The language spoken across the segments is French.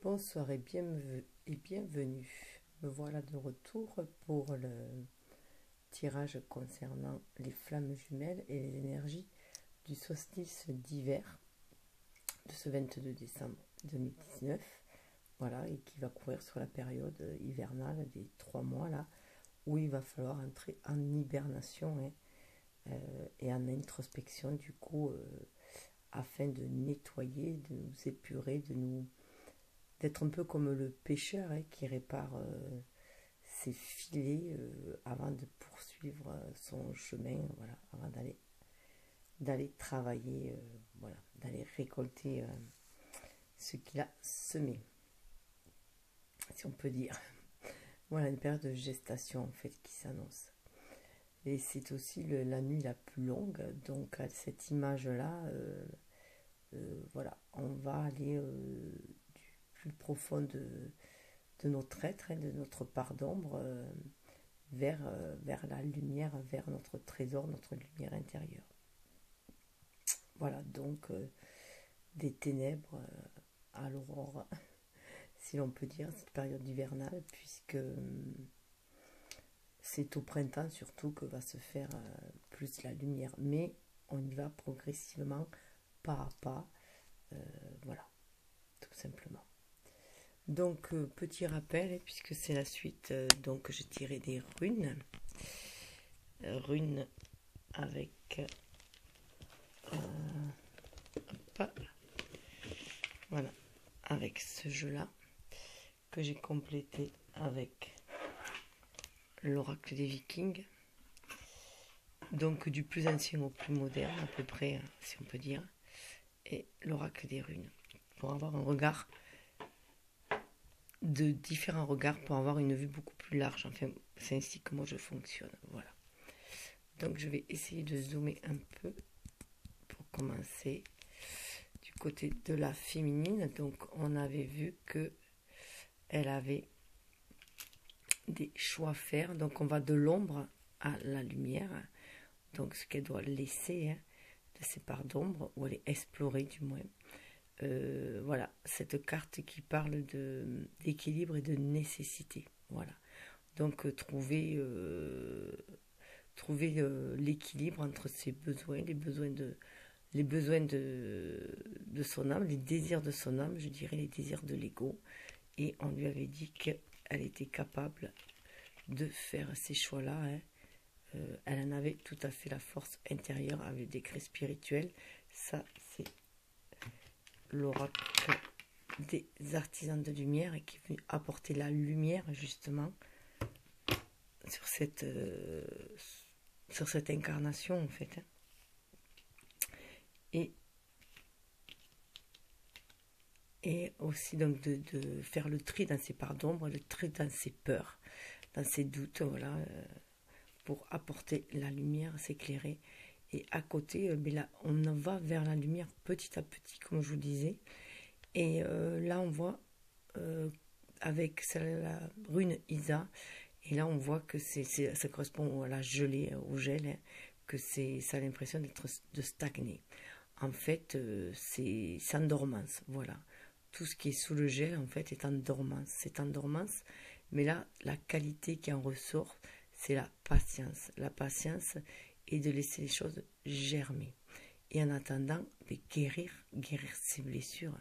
Bonsoir et bienvenue. Me voilà de retour pour le tirage concernant les flammes jumelles et les énergies du solstice d'hiver de ce 22 décembre 2019. Voilà, et qui va couvrir sur la période hivernale des 3 mois là, où il va falloir entrer en hibernation et en introspection du coup, afin de nettoyer, de nous épurer, d'être un peu comme le pêcheur qui répare ses filets avant de poursuivre son chemin, voilà, avant d'aller travailler, voilà, d'aller récolter ce qu'il a semé, si on peut dire. Voilà, une période de gestation en fait qui s'annonce. Et c'est aussi la nuit la plus longue, donc à cette image-là, voilà, on va aller du plus profond de notre être, de notre part d'ombre, vers la lumière, vers notre trésor, notre lumière intérieure. Voilà, donc des ténèbres à l'aurore, si l'on peut dire, cette période hivernale, puisque c'est au printemps surtout que va se faire plus la lumière. Mais on y va progressivement, pas à pas, voilà, tout simplement. Donc, petit rappel, puisque c'est la suite, donc j'ai tiré des runes. Runes avec... voilà, avec ce jeu-là, que j'ai complété avec l'oracle des Vikings. Donc, du plus ancien au plus moderne, à peu près, si on peut dire. Et l'oracle des runes. Pour avoir un regard... de différents regards pour avoir une vue beaucoup plus large. Enfin, c'est ainsi que moi je fonctionne. Voilà. Donc je vais essayer de zoomer un peu pour commencer du côté de la féminine. Donc on avait vu que elle avait des choix à faire. Donc on va de l'ombre à la lumière. Donc ce qu'elle doit laisser de ses parts d'ombre, ou aller explorer du moins. Voilà, cette carte qui parle d'équilibre et de nécessité. Voilà. Donc trouver l'équilibre entre ses besoins, les besoins de son âme, les désirs de son âme, je dirais les désirs de l'ego. Et on lui avait dit qu'elle était capable de faire ces choix-là. Elle en avait tout à fait la force intérieure avec des décret spirituel. Ça, c'est l'oracle des artisans de lumière et qui est venu apporter la lumière justement sur cette incarnation en fait. Et aussi donc de faire le tri dans ses parts d'ombre, le tri dans ses peurs, dans ses doutes, voilà, pour apporter la lumière, s'éclairer. Et à côté, là, on va vers la lumière petit à petit, comme je vous disais. Et là, on voit avec la rune Isa, et là, on voit que ça correspond à la gelée, au gel, que ça a l'impression de stagner. En fait, c'est en dormance, voilà. Tout ce qui est sous le gel, en fait, est en dormance. C'est en dormance, mais là, la qualité qui en ressort, c'est la patience. La patience est de laisser les choses germer. Et en attendant, de guérir ses blessures,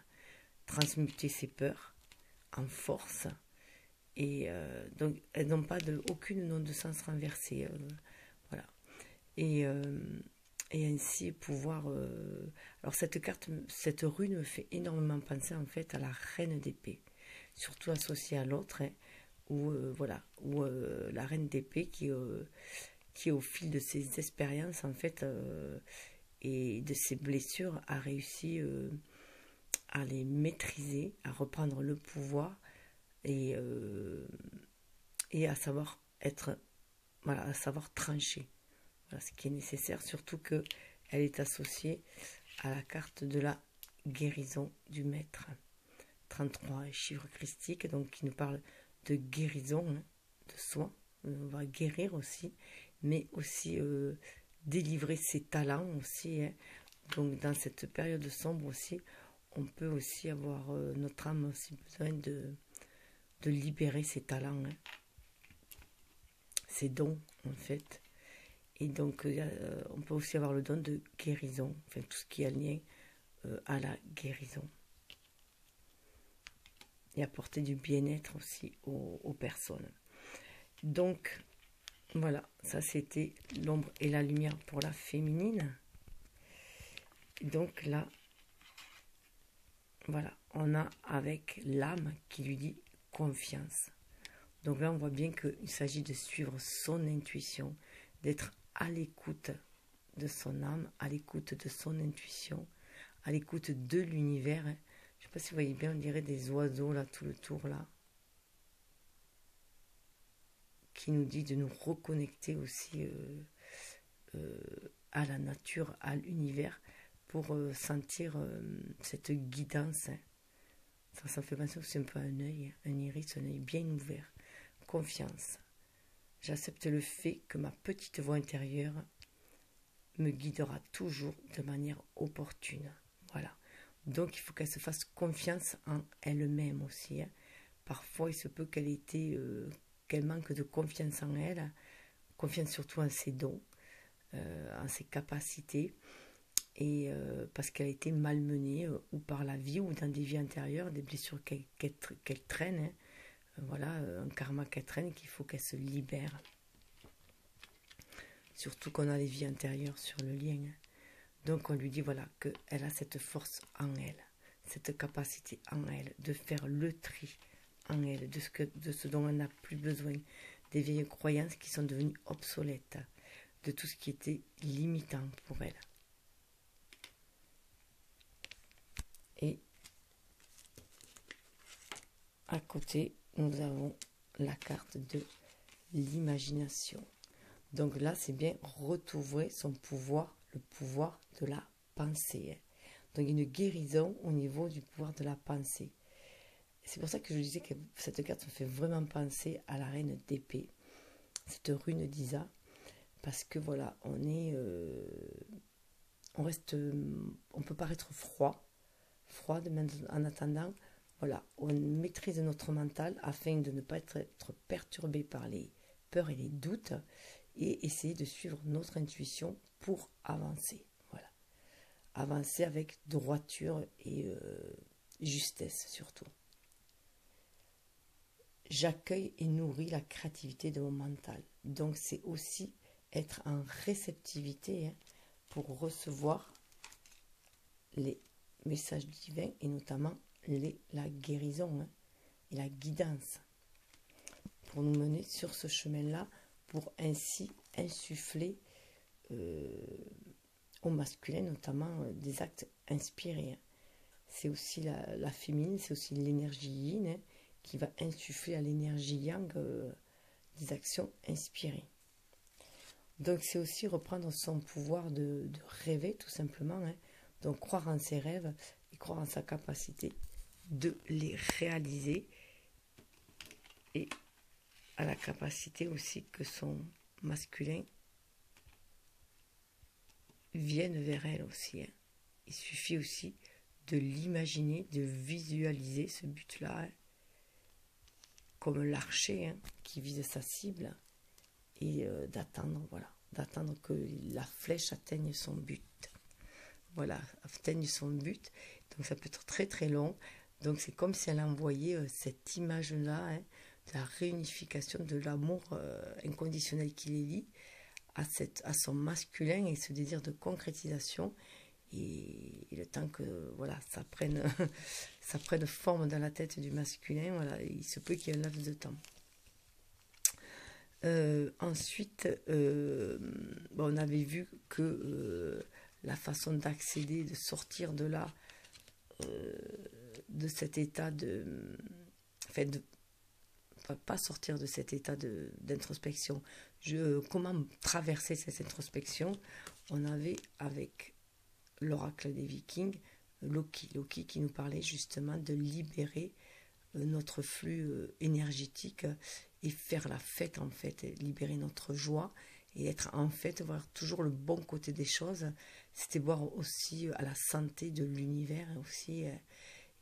transmuter ses peurs en force. Et donc, elles n'ont pas aucune note de sens renversée. Voilà. Et ainsi pouvoir... Alors cette carte, cette rune me fait énormément penser en fait à la reine d'épée, surtout associée à l'autre, où la reine d'épée qui au fil de ses expériences en fait et de ses blessures a réussi à les maîtriser, à reprendre le pouvoir et à savoir être, voilà, à savoir trancher. Voilà ce qui est nécessaire, surtout que elle est associée à la carte de la guérison du maître. 33 chiffre christique, donc qui nous parle de guérison, de soi. On va guérir aussi, mais aussi délivrer ses talents aussi. Donc dans cette période sombre aussi, on peut aussi avoir, notre âme aussi besoin de libérer ses talents, hein, ses dons en fait. Et donc on peut aussi avoir le don de guérison, enfin tout ce qui est lié à la guérison. Et apporter du bien-être aussi aux personnes. Donc voilà, ça c'était l'ombre et la lumière pour la féminine. Donc là, voilà, on a avec l'âme qui lui dit confiance. Donc là, on voit bien qu'il s'agit de suivre son intuition, d'être à l'écoute de son âme, à l'écoute de son intuition, à l'écoute de l'univers. Je ne sais pas si vous voyez bien, on dirait des oiseaux là, tout le tour là, qui nous dit de nous reconnecter aussi à la nature, à l'univers, pour sentir cette guidance. Ça fait penser aussi un peu à un œil, un iris, un œil bien ouvert. Confiance. J'accepte le fait que ma petite voix intérieure me guidera toujours de manière opportune. Voilà. Donc il faut qu'elle se fasse confiance en elle-même aussi. Hein. Parfois il se peut qu'elle manque de confiance en elle, confiance surtout en ses dons, en ses capacités, et parce qu'elle a été malmenée ou par la vie ou dans des vies antérieures, des blessures qu'elle traîne. Hein. Voilà, un karma qu'elle traîne qu'il faut qu'elle se libère. Surtout qu'on a les vies antérieures sur le lien. Hein. Donc on lui dit voilà qu'elle a cette force en elle, cette capacité en elle de faire le tri en elle, de ce dont elle n'a plus besoin, des vieilles croyances qui sont devenues obsolètes, de tout ce qui était limitant pour elle. Et à côté, nous avons la carte de l'imagination. Donc là, c'est bien retrouver son pouvoir, le pouvoir de la pensée. Donc une guérison au niveau du pouvoir de la pensée. C'est pour ça que je disais que cette carte me fait vraiment penser à la reine d'épée, cette rune d'Isa, parce que voilà, on reste, on peut paraître froide, mais en attendant, voilà, on maîtrise notre mental afin de ne pas être perturbé par les peurs et les doutes et essayer de suivre notre intuition pour avancer. Voilà, avancer avec droiture et justesse surtout. J'accueille et nourris la créativité de mon mental. Donc c'est aussi être en réceptivité hein, pour recevoir les messages divins et notamment la guérison hein, et la guidance pour nous mener sur ce chemin-là, pour ainsi insuffler au masculin notamment des actes inspirés. Hein. C'est aussi la féminine, c'est aussi l'énergie yin hein, qui va insuffler à l'énergie yang des actions inspirées. Donc c'est aussi reprendre son pouvoir de rêver tout simplement. Hein. Donc croire en ses rêves et croire en sa capacité de les réaliser et à la capacité aussi que son masculin vienne vers elle aussi. Hein. Il suffit aussi de l'imaginer, de visualiser ce but-là, hein, comme l'archer hein, qui vise sa cible et d'attendre, voilà, d'attendre que la flèche atteigne son but. Voilà, atteigne son but. Donc ça peut être très très long. Donc c'est comme si elle envoyait cette image-là, hein, de la réunification de l'amour inconditionnel qui les lie à son masculin et ce désir de concrétisation. Et le temps que voilà, ça prenne forme dans la tête du masculin, voilà, il se peut qu'il y ait un laps de temps. Ensuite, on avait vu que la façon d'accéder, de sortir de là, de cet état pas sortir de cet état d'introspection. Comment traverser cette introspection? On avait avec l'oracle des Vikings, Loki qui nous parlait justement de libérer notre flux énergétique et faire la fête en fait, libérer notre joie et être en fait, voir toujours le bon côté des choses, c'était voir aussi à la santé de l'univers aussi,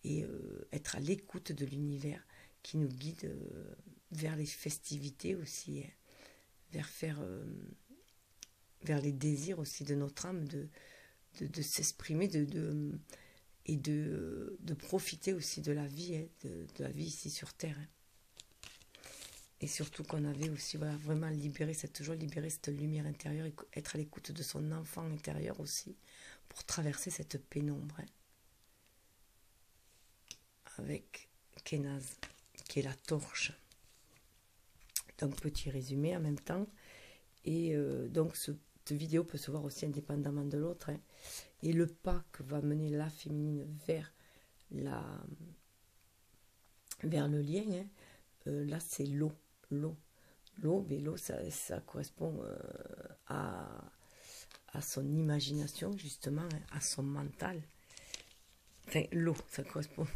et être à l'écoute de l'univers qui nous guide vers les festivités aussi, vers les désirs aussi de notre âme, de s'exprimer, et de profiter aussi de la vie, de la vie ici sur Terre. Et surtout qu'on avait aussi voilà, vraiment libéré cette joie, libéré cette lumière intérieure, et être à l'écoute de son enfant intérieur aussi, pour traverser cette pénombre. Avec Kenaz, qui est la torche. Donc petit résumé en même temps. Et donc cette vidéo peut se voir aussi indépendamment de l'autre. Et le pas que va mener la féminine vers le lien, là c'est l'eau. Mais l'eau, ça correspond à son imagination, justement, à son mental. Enfin, l'eau, ça correspond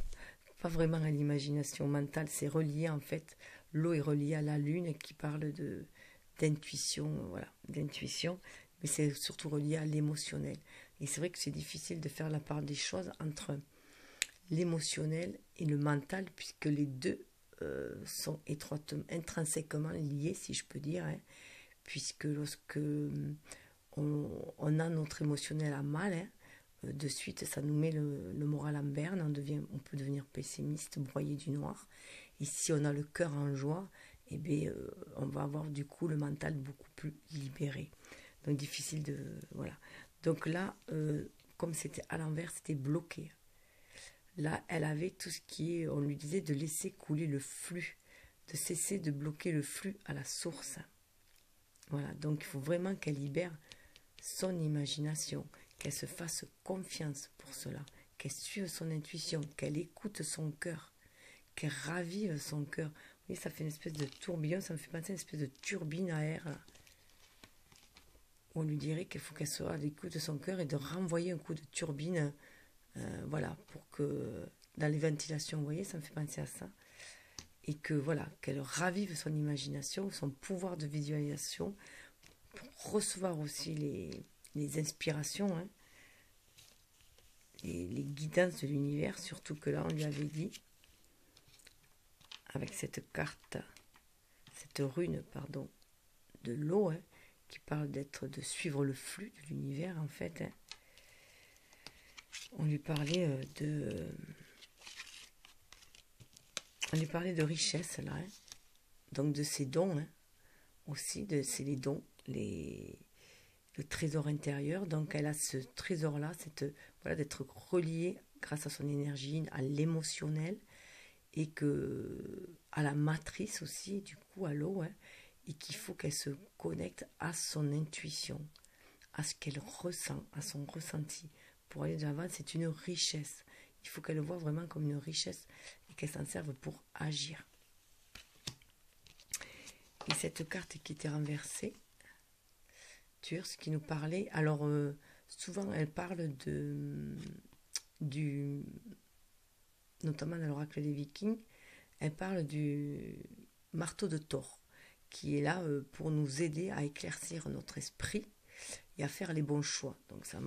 pas vraiment à l'imagination mentale, c'est relié en fait. L'eau est reliée à la lune qui parle d'intuition, voilà, d'intuition, mais c'est surtout relié à l'émotionnel. Et c'est vrai que c'est difficile de faire la part des choses entre l'émotionnel et le mental, puisque les deux sont étroitement, intrinsèquement liés, si je peux dire, puisque lorsque on a notre émotionnel à mal, de suite ça nous met le moral en berne, on peut devenir pessimiste, broyé du noir. Et si on a le cœur en joie, eh bien, on va avoir du coup le mental beaucoup plus libéré. Donc difficile de... Voilà. Donc là, comme c'était à l'envers, c'était bloqué. Là, elle avait tout ce qui est, on lui disait de laisser couler le flux, de cesser de bloquer le flux à la source. Voilà, donc il faut vraiment qu'elle libère son imagination, qu'elle se fasse confiance pour cela, qu'elle suive son intuition, qu'elle écoute son cœur, qu'elle ravive son cœur. Vous voyez, ça fait une espèce de tourbillon, ça me fait penser à une espèce de turbine à air. Là. On lui dirait qu'il faut qu'elle soit à l'écoute de son cœur et de renvoyer un coup de turbine. Voilà, pour que dans les ventilations, vous voyez, ça me fait penser à ça. Et que voilà, qu'elle ravive son imagination, son pouvoir de visualisation, pour recevoir aussi les inspirations, les guidances de l'univers, surtout que là, on lui avait dit, avec cette carte, cette rune, pardon, de l'eau, qui parle de suivre le flux de l'univers, en fait, on lui parlait de richesse, là, donc de ses dons, aussi, c'est les dons, le trésor intérieur. Donc elle a ce trésor-là, voilà, d'être reliée grâce à son énergie, à l'émotionnel, et à la matrice aussi, du coup, à l'eau, et qu'il faut qu'elle se connecte à son intuition, à ce qu'elle ressent, à son ressenti. Pour aller de l'avant, c'est une richesse. Il faut qu'elle le voie vraiment comme une richesse et qu'elle s'en serve pour agir. Et cette carte qui était renversée, ce qui nous parlait, alors souvent elle parle notamment dans l'oracle des Vikings, elle parle du marteau de Thor, qui est là pour nous aider à éclaircir notre esprit et à faire les bons choix. Donc ça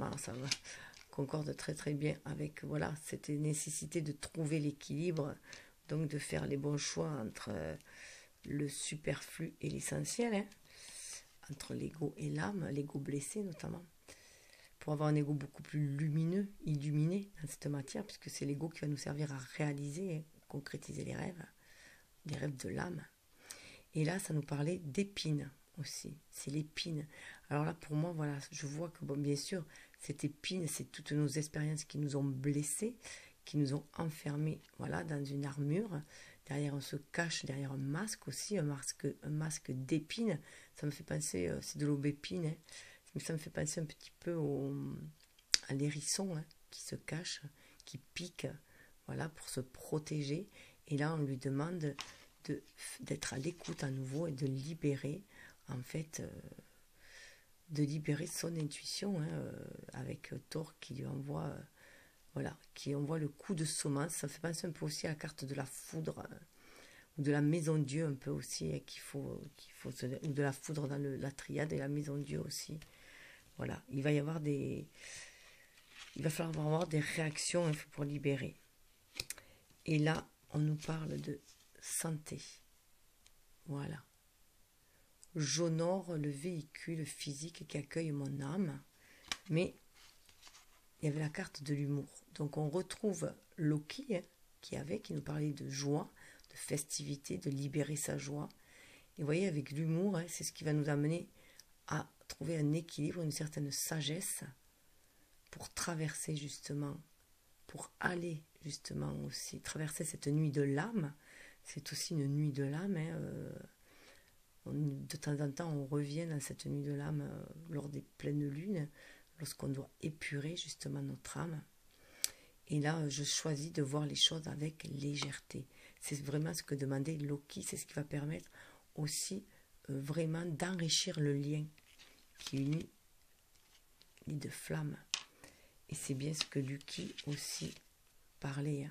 concorde très très bien avec voilà, cette nécessité de trouver l'équilibre, donc de faire les bons choix entre le superflu et l'essentiel, entre l'ego et l'âme, l'ego blessé notamment, pour avoir un ego beaucoup plus lumineux, illuminé dans cette matière, puisque c'est l'ego qui va nous servir à réaliser, concrétiser les rêves de l'âme. Et là, ça nous parlait d'épines aussi, c'est l'épine. Alors là, pour moi, voilà, je vois que, bon, bien sûr, cette épine, c'est toutes nos expériences qui nous ont blessés, qui nous ont enfermés, voilà, dans une armure. Derrière, on se cache derrière un masque aussi, un masque d'épines. Ça me fait penser, c'est de l'aubépine, ça me fait penser un petit peu à l'hérisson, qui se cache, qui pique, voilà, pour se protéger. Et là, on lui demande d'être à l'écoute à nouveau et de libérer, en fait, de libérer son intuition, avec Thor qui lui envoie, voilà, qui envoie le coup de semence. Ça fait penser un peu aussi à la carte de la foudre, ou de la maison Dieu un peu aussi, ou de la foudre dans la triade et la maison Dieu aussi. Voilà, il va y avoir des... Il va falloir avoir des réactions pour libérer. Et là, on nous parle de santé. Voilà. J'honore le véhicule physique qui accueille mon âme. Mais il y avait la carte de l'humour. Donc on retrouve Loki, qui nous parlait de joie, de festivité, de libérer sa joie. Et vous voyez, avec l'humour, c'est ce qui va nous amener à trouver un équilibre, une certaine sagesse pour traverser justement, pour aller justement aussi, traverser cette nuit de l'âme. C'est aussi une nuit de l'âme. De temps en temps, on revient dans cette nuit de l'âme lors des pleines lunes, lorsqu'on doit épurer justement notre âme. Et là, je choisis de voir les choses avec légèreté. C'est vraiment ce que demandait Loki, c'est ce qui va permettre aussi vraiment d'enrichir le lien qui unit les deux flammes. Et c'est bien ce que Loki aussi parlait.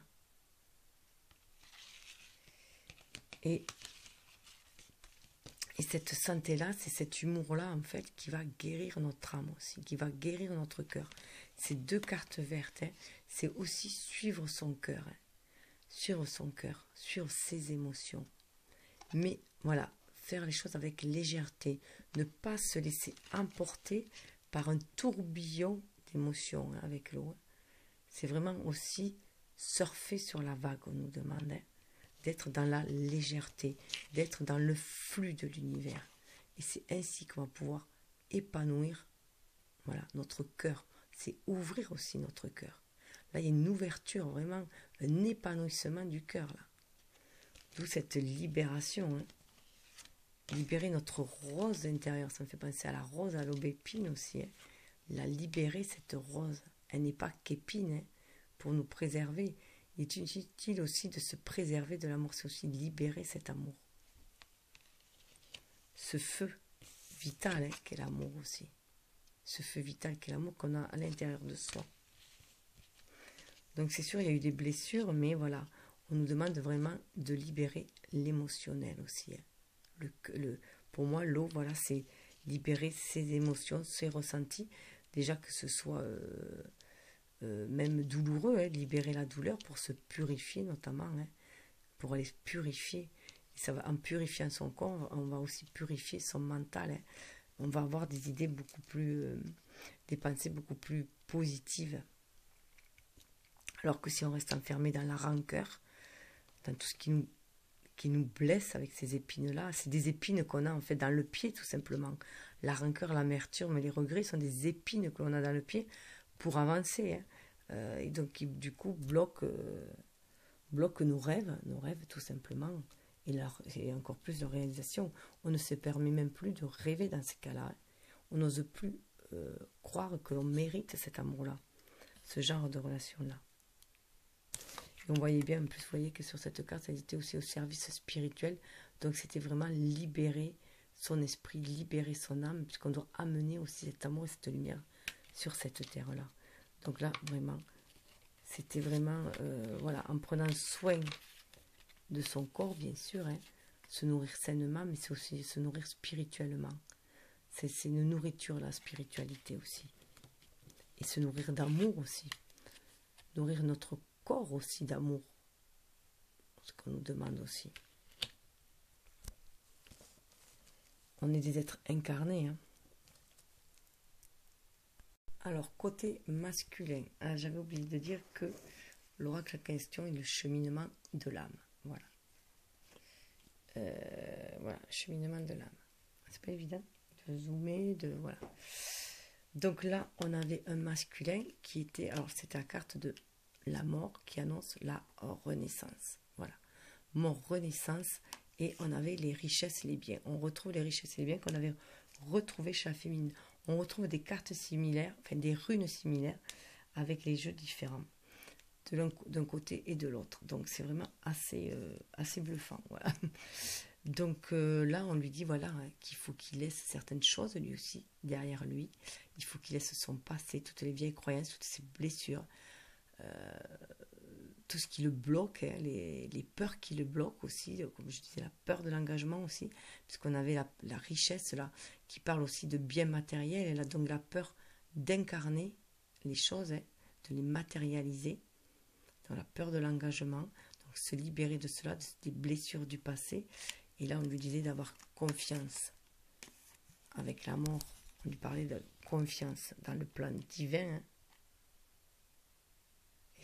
Et cette santé-là, c'est cet humour-là, en fait, qui va guérir notre âme aussi, qui va guérir notre cœur. Ces deux cartes vertes, c'est aussi suivre son cœur. Suivre son cœur, suivre ses émotions. Mais voilà, faire les choses avec légèreté. Ne pas se laisser emporter par un tourbillon d'émotions avec l'eau. C'est vraiment aussi surfer sur la vague, on nous demande. D'être dans la légèreté, d'être dans le flux de l'univers. Et c'est ainsi qu'on va pouvoir épanouir notre cœur. C'est ouvrir aussi notre cœur. Là, il y a une ouverture, vraiment un épanouissement du cœur. D'où cette libération. Libérer notre rose intérieure. Ça me fait penser à la rose à l'aubépine aussi. La libérer, cette rose. Elle n'est pas qu'épine pour nous préserver. Il est utile aussi de se préserver de l'amour, c'est aussi libérer cet amour. Ce feu vital qu'est l'amour aussi. Ce feu vital qu'est l'amour qu'on a à l'intérieur de soi. Donc c'est sûr, il y a eu des blessures, mais voilà, on nous demande vraiment de libérer l'émotionnel aussi. Pour moi, l'eau, voilà, c'est libérer ses émotions, ses ressentis. Déjà que ce soit... même douloureux, libérer la douleur pour se purifier notamment, pour aller se purifier. Et ça va, en purifiant son corps, on va aussi purifier son mental. On va avoir des idées beaucoup plus, des pensées beaucoup plus positives. Alors que si on reste enfermé dans la rancœur, dans tout ce qui nous blesse avec ces épines-là, c'est des épines qu'on a en fait dans le pied tout simplement. La rancœur, l'amertume, les regrets sont des épines que l'on a dans le pied pour avancer. Et donc qui du coup bloquent nos rêves tout simplement, et encore plus de réalisation. On ne se permet même plus de rêver dans ces cas-là. On n'ose plus croire que l'on mérite cet amour-là, ce genre de relation-là. Et on voyait bien, en plus, vous voyez que sur cette carte, elle était aussi au service spirituel. Donc c'était vraiment libérer son esprit, libérer son âme, puisqu'on doit amener aussi cet amour et cette lumière sur cette terre-là. Donc là, vraiment, c'était vraiment, en prenant soin de son corps, bien sûr, se nourrir sainement, mais c'est aussi se nourrir spirituellement. C'est une nourriture, la spiritualité aussi. Et se nourrir d'amour aussi. Nourrir notre corps aussi d'amour. Ce qu'on nous demande aussi. On est des êtres incarnés. Alors, côté masculin, j'avais oublié de dire que l'oracle en question est le cheminement de l'âme. Voilà. Cheminement de l'âme. C'est pas évident de zoomer, voilà. Donc là, on avait un masculin qui était, alors c'était la carte de la mort qui annonce la renaissance. Voilà. Mort, renaissance, et on avait les richesses et les biens. On retrouve les richesses et les biens qu'on avait retrouvés chez la féminine. On retrouve des cartes similaires, enfin des runes similaires, avec les jeux différents, d'un côté et de l'autre. Donc c'est vraiment assez bluffant. Voilà. Donc là, on lui dit qu'il faut qu'il laisse certaines choses, lui aussi, derrière lui. Il faut qu'il laisse son passé, toutes les vieilles croyances, toutes ces blessures. tout ce qui le bloque, hein, les peurs qui le bloquent aussi, comme je disais, la peur de l'engagement aussi, puisqu'on avait la richesse là, qui parle aussi de biens matériels, elle a donc la peur d'incarner les choses, hein, de les matérialiser, dans la peur de l'engagement, donc se libérer de cela, des blessures du passé, et là on lui disait d'avoir confiance avec l'amour, on lui parlait de confiance dans le plan divin, hein.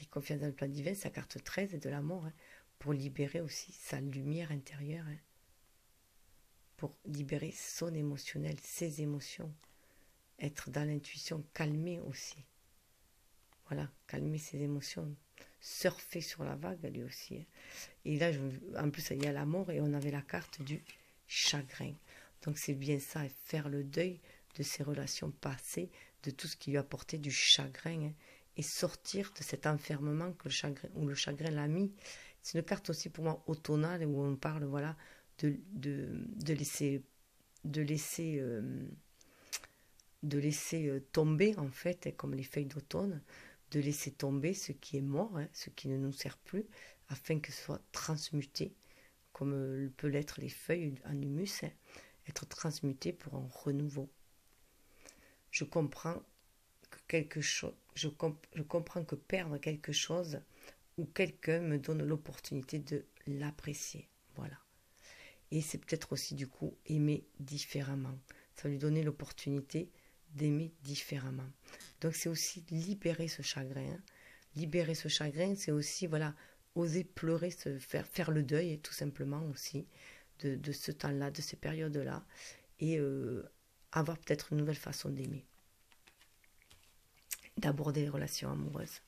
Et confiance dans le plan divin, sa carte 13 est de l'amour, hein, pour libérer aussi sa lumière intérieure, hein, pour libérer son émotionnel, ses émotions, être dans l'intuition, calmer aussi. Voilà, calmer ses émotions, surfer sur la vague lui aussi, hein. Et là, en plus, il y a l'amour et on avait la carte du chagrin. Donc c'est bien ça, faire le deuil de ses relations passées, de tout ce qui lui a apporté du chagrin, hein, et sortir de cet enfermement que le chagrin l'a mis. C'est une carte aussi pour moi automnale où on parle, voilà, de laisser tomber, en fait, comme les feuilles d'automne, de laisser tomber ce qui est mort, hein, ce qui ne nous sert plus, afin que ce soit transmuté, comme peut l'être les feuilles en humus, hein, être transmuté pour un renouveau. Je comprends je comprends que perdre quelque chose ou quelqu'un me donne l'opportunité de l'apprécier. Voilà. Et c'est peut-être aussi du coup aimer différemment. Ça va lui donner l'opportunité d'aimer différemment. Donc c'est aussi libérer ce chagrin. Libérer ce chagrin, c'est aussi, voilà, oser pleurer, faire le deuil, tout simplement aussi, de ce temps-là, de ces périodes-là, et avoir peut-être une nouvelle façon d'aimer, d'aborder les relations amoureuses,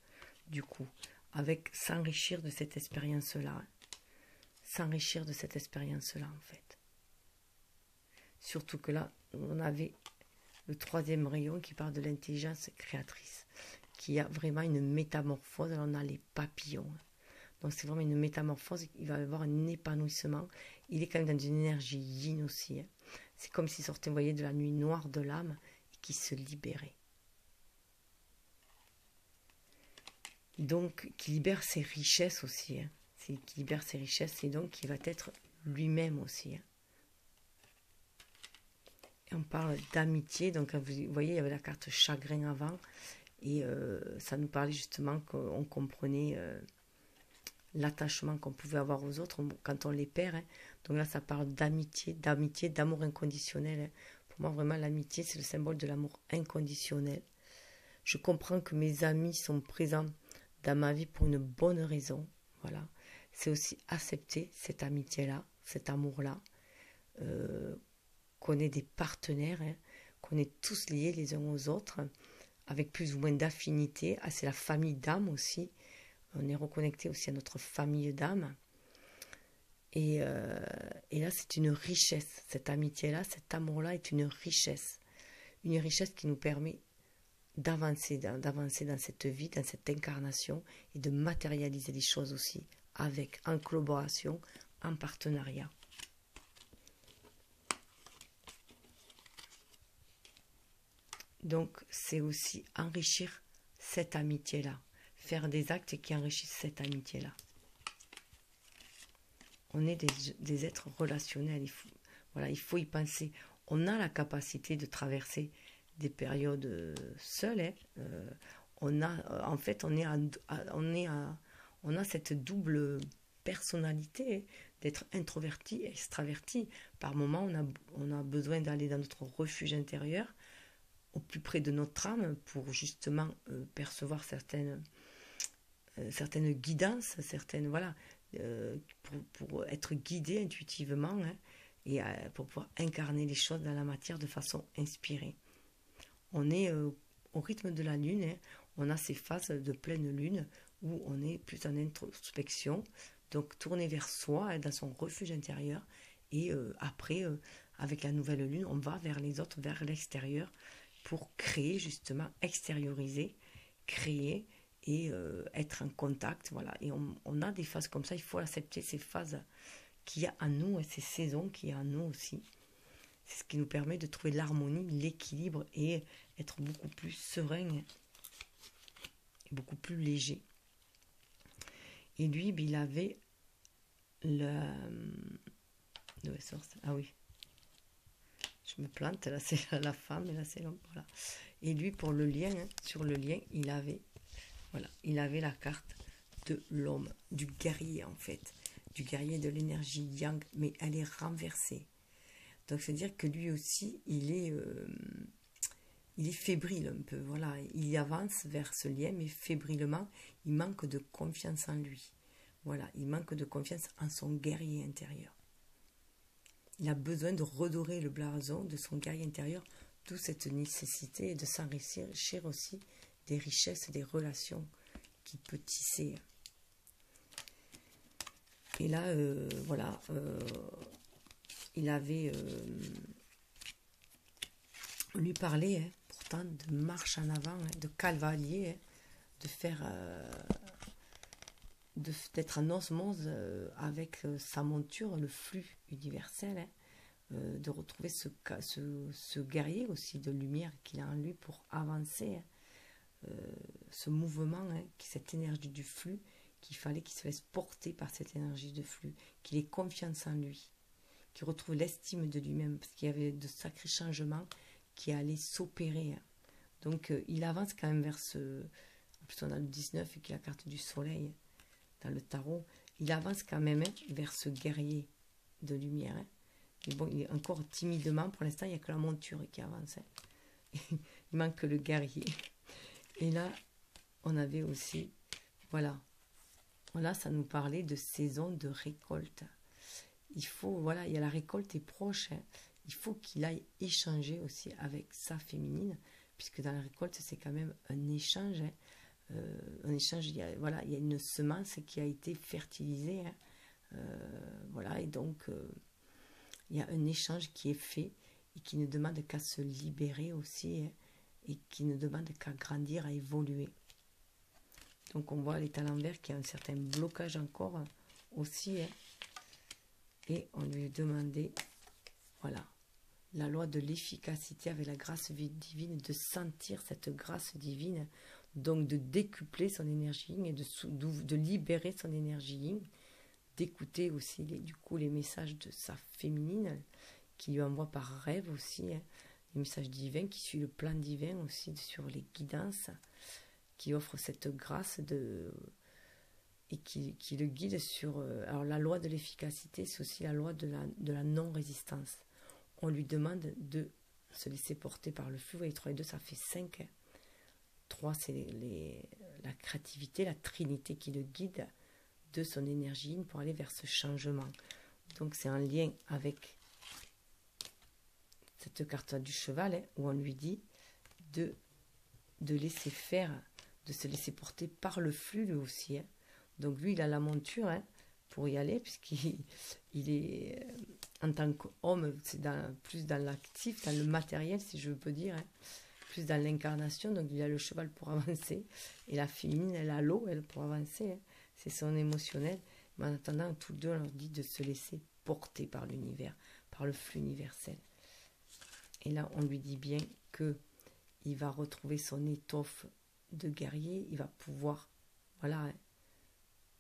du coup, avec s'enrichir de cette expérience-là. S'enrichir de cette expérience-là, en fait. Surtout que là, on avait le troisième rayon qui parle de l'intelligence créatrice, qui a vraiment une métamorphose. Alors on a les papillons. Donc c'est vraiment une métamorphose, il va y avoir un épanouissement. Il est quand même dans une énergie yin aussi, hein. C'est comme s'il sortait, vous voyez, de la nuit noire de l'âme et qui se libérait. Donc qui libère ses richesses aussi, hein. C'est qui libère ses richesses et donc qui va être lui-même aussi, hein. Et on parle d'amitié, donc vous voyez, il y avait la carte chagrin avant, et ça nous parlait justement qu'on comprenait l'attachement qu'on pouvait avoir aux autres quand on les perd, hein. Donc là, ça parle d'amitié, d'amour inconditionnel, hein. Pour moi, vraiment, l'amitié, c'est le symbole de l'amour inconditionnel. Je comprends que mes amis sont présents dans ma vie pour une bonne raison. Voilà. C'est aussi accepter cette amitié-là, cet amour-là, qu'on est des partenaires, hein, qu'on est tous liés les uns aux autres, avec plus ou moins d'affinité. Ah, c'est la famille d'âme aussi. On est reconnecté aussi à notre famille d'âme. Et là, c'est une richesse. Cette amitié-là, cet amour-là est une richesse. Une richesse qui nous permet d'avancer dans cette vie, dans cette incarnation, et de matérialiser les choses aussi, en collaboration, en partenariat. Donc, c'est aussi enrichir cette amitié-là, faire des actes qui enrichissent cette amitié-là. On est des êtres relationnels, il faut y penser. On a la capacité de traverser des périodes seules, hein. On a cette double personnalité, hein, d'être introverti et extraverti. Par moments, on a besoin d'aller dans notre refuge intérieur, au plus près de notre âme, pour justement percevoir certaines guidances, voilà, pour être guidé intuitivement, hein, et pour pouvoir incarner les choses dans la matière de façon inspirée. On est au rythme de la lune, hein. On a ces phases de pleine lune où on est plus en introspection, donc tourné vers soi, hein, dans son refuge intérieur, et après, avec la nouvelle lune, on va vers les autres, vers l'extérieur, pour créer justement, extérioriser, créer et être en contact, voilà. Et on a des phases comme ça, il faut accepter ces phases qu'il y a en nous, et ces saisons qu'il y a en nous aussi. C'est ce qui nous permet de trouver l'harmonie, l'équilibre et être beaucoup plus serein et beaucoup plus léger. Et lui, il avait le... Ah oui, je me plante, là c'est la femme, et là c'est l'homme, voilà. Et lui, pour le lien, hein, sur le lien, voilà, il avait la carte de l'homme, du guerrier en fait, du guerrier de l'énergie yang, mais elle est renversée. Donc c'est-à-dire que lui aussi, il est fébrile un peu, voilà. Il avance vers ce lien, mais fébrilement, il manque de confiance en lui. Voilà, il manque de confiance en son guerrier intérieur. Il a besoin de redorer le blason de son guerrier intérieur, d'où cette nécessité de s'enrichir aussi des richesses, des relations qu'il peut tisser. Et là, voilà, il avait... on lui parlait, hein, pourtant, de marche en avant, hein, de cavalier, hein, de faire... d'être en osmose avec sa monture, le flux universel, hein, de retrouver ce guerrier aussi de lumière qu'il a en lui pour avancer, hein, ce mouvement, hein, cette énergie du flux, qu'il fallait qu'il se laisse porter par cette énergie de flux, qu'il ait confiance en lui, qu'il retrouve l'estime de lui-même, parce qu'il y avait de sacrés changements qui allaient s'opérer. Hein. Donc il avance quand même vers ce... En plus on a le 19 et qui est la carte du soleil dans le tarot, il avance quand même, hein, vers ce guerrier de lumière. Hein. Mais bon, il est encore timidement, pour l'instant, il n'y a que la monture qui avance. Hein. Il manque que le guerrier. Et là, on avait aussi, voilà, ça nous parlait de saison de récolte. Il faut, voilà, il y a la récolte est proche. Hein. Il faut qu'il aille échanger aussi avec sa féminine, puisque dans la récolte, c'est quand même un échange. Hein. Un échange, il y a, voilà, il y a une semence qui a été fertilisée. Hein. Voilà, et donc il y a un échange qui est fait et qui ne demande qu'à se libérer aussi, hein, et qui ne demande qu'à grandir, à évoluer. Donc on voit l'état à l'envers qui a un certain blocage encore, hein, aussi, hein, et on lui demandait, voilà, la loi de l'efficacité avec la grâce divine, de sentir cette grâce divine, donc de décupler son énergie yin et de libérer son énergie yin, d'écouter aussi du coup les messages de sa féminine qui lui envoie par rêve aussi, hein, les messages divins qui suivent le plan divin aussi sur les guidances, qui offre cette grâce et qui le guide sur... alors la loi de l'efficacité, c'est aussi la loi de la non-résistance. On lui demande de se laisser porter par le flux. Et 3 et 2, ça fait 5. Hein. 3, c'est la créativité, la trinité qui le guide de son énergie pour aller vers ce changement. Donc c'est un lien avec cette carte du cheval, hein, où on lui dit de laisser faire, de se laisser porter par le flux lui aussi. Hein. Donc lui, il a la monture, hein, pour y aller, puisqu'il est, en tant qu'homme, c'est plus dans l'actif, dans le matériel, si je peux dire, hein, plus dans l'incarnation. Donc il a le cheval pour avancer, et la féminine, elle a l'eau, elle, pour avancer. Hein. C'est son émotionnel. Mais en attendant, tous deux, on leur dit de se laisser porter par l'univers, par le flux universel. Et là, on lui dit bien que il va retrouver son étoffe de guerrier, il va pouvoir, voilà,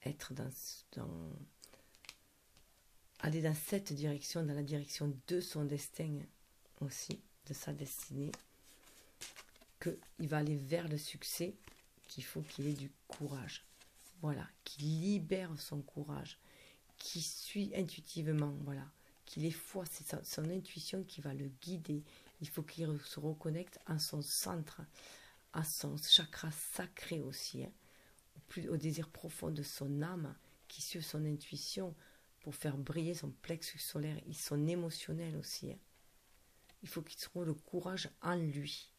être aller dans cette direction, dans la direction de son destin aussi, de sa destinée, qu'il va aller vers le succès, qu'il faut qu'il ait du courage. Voilà, qu'il libère son courage, qu'il suit intuitivement, voilà, qu'il ait foi, c'est son intuition qui va le guider. Il faut qu'il se reconnecte à son centre, à son chakra sacré aussi, hein, au désir profond de son âme, qui suit son intuition pour faire briller son plexus solaire et son émotionnel aussi. Hein. Il faut qu'il trouve le courage en lui.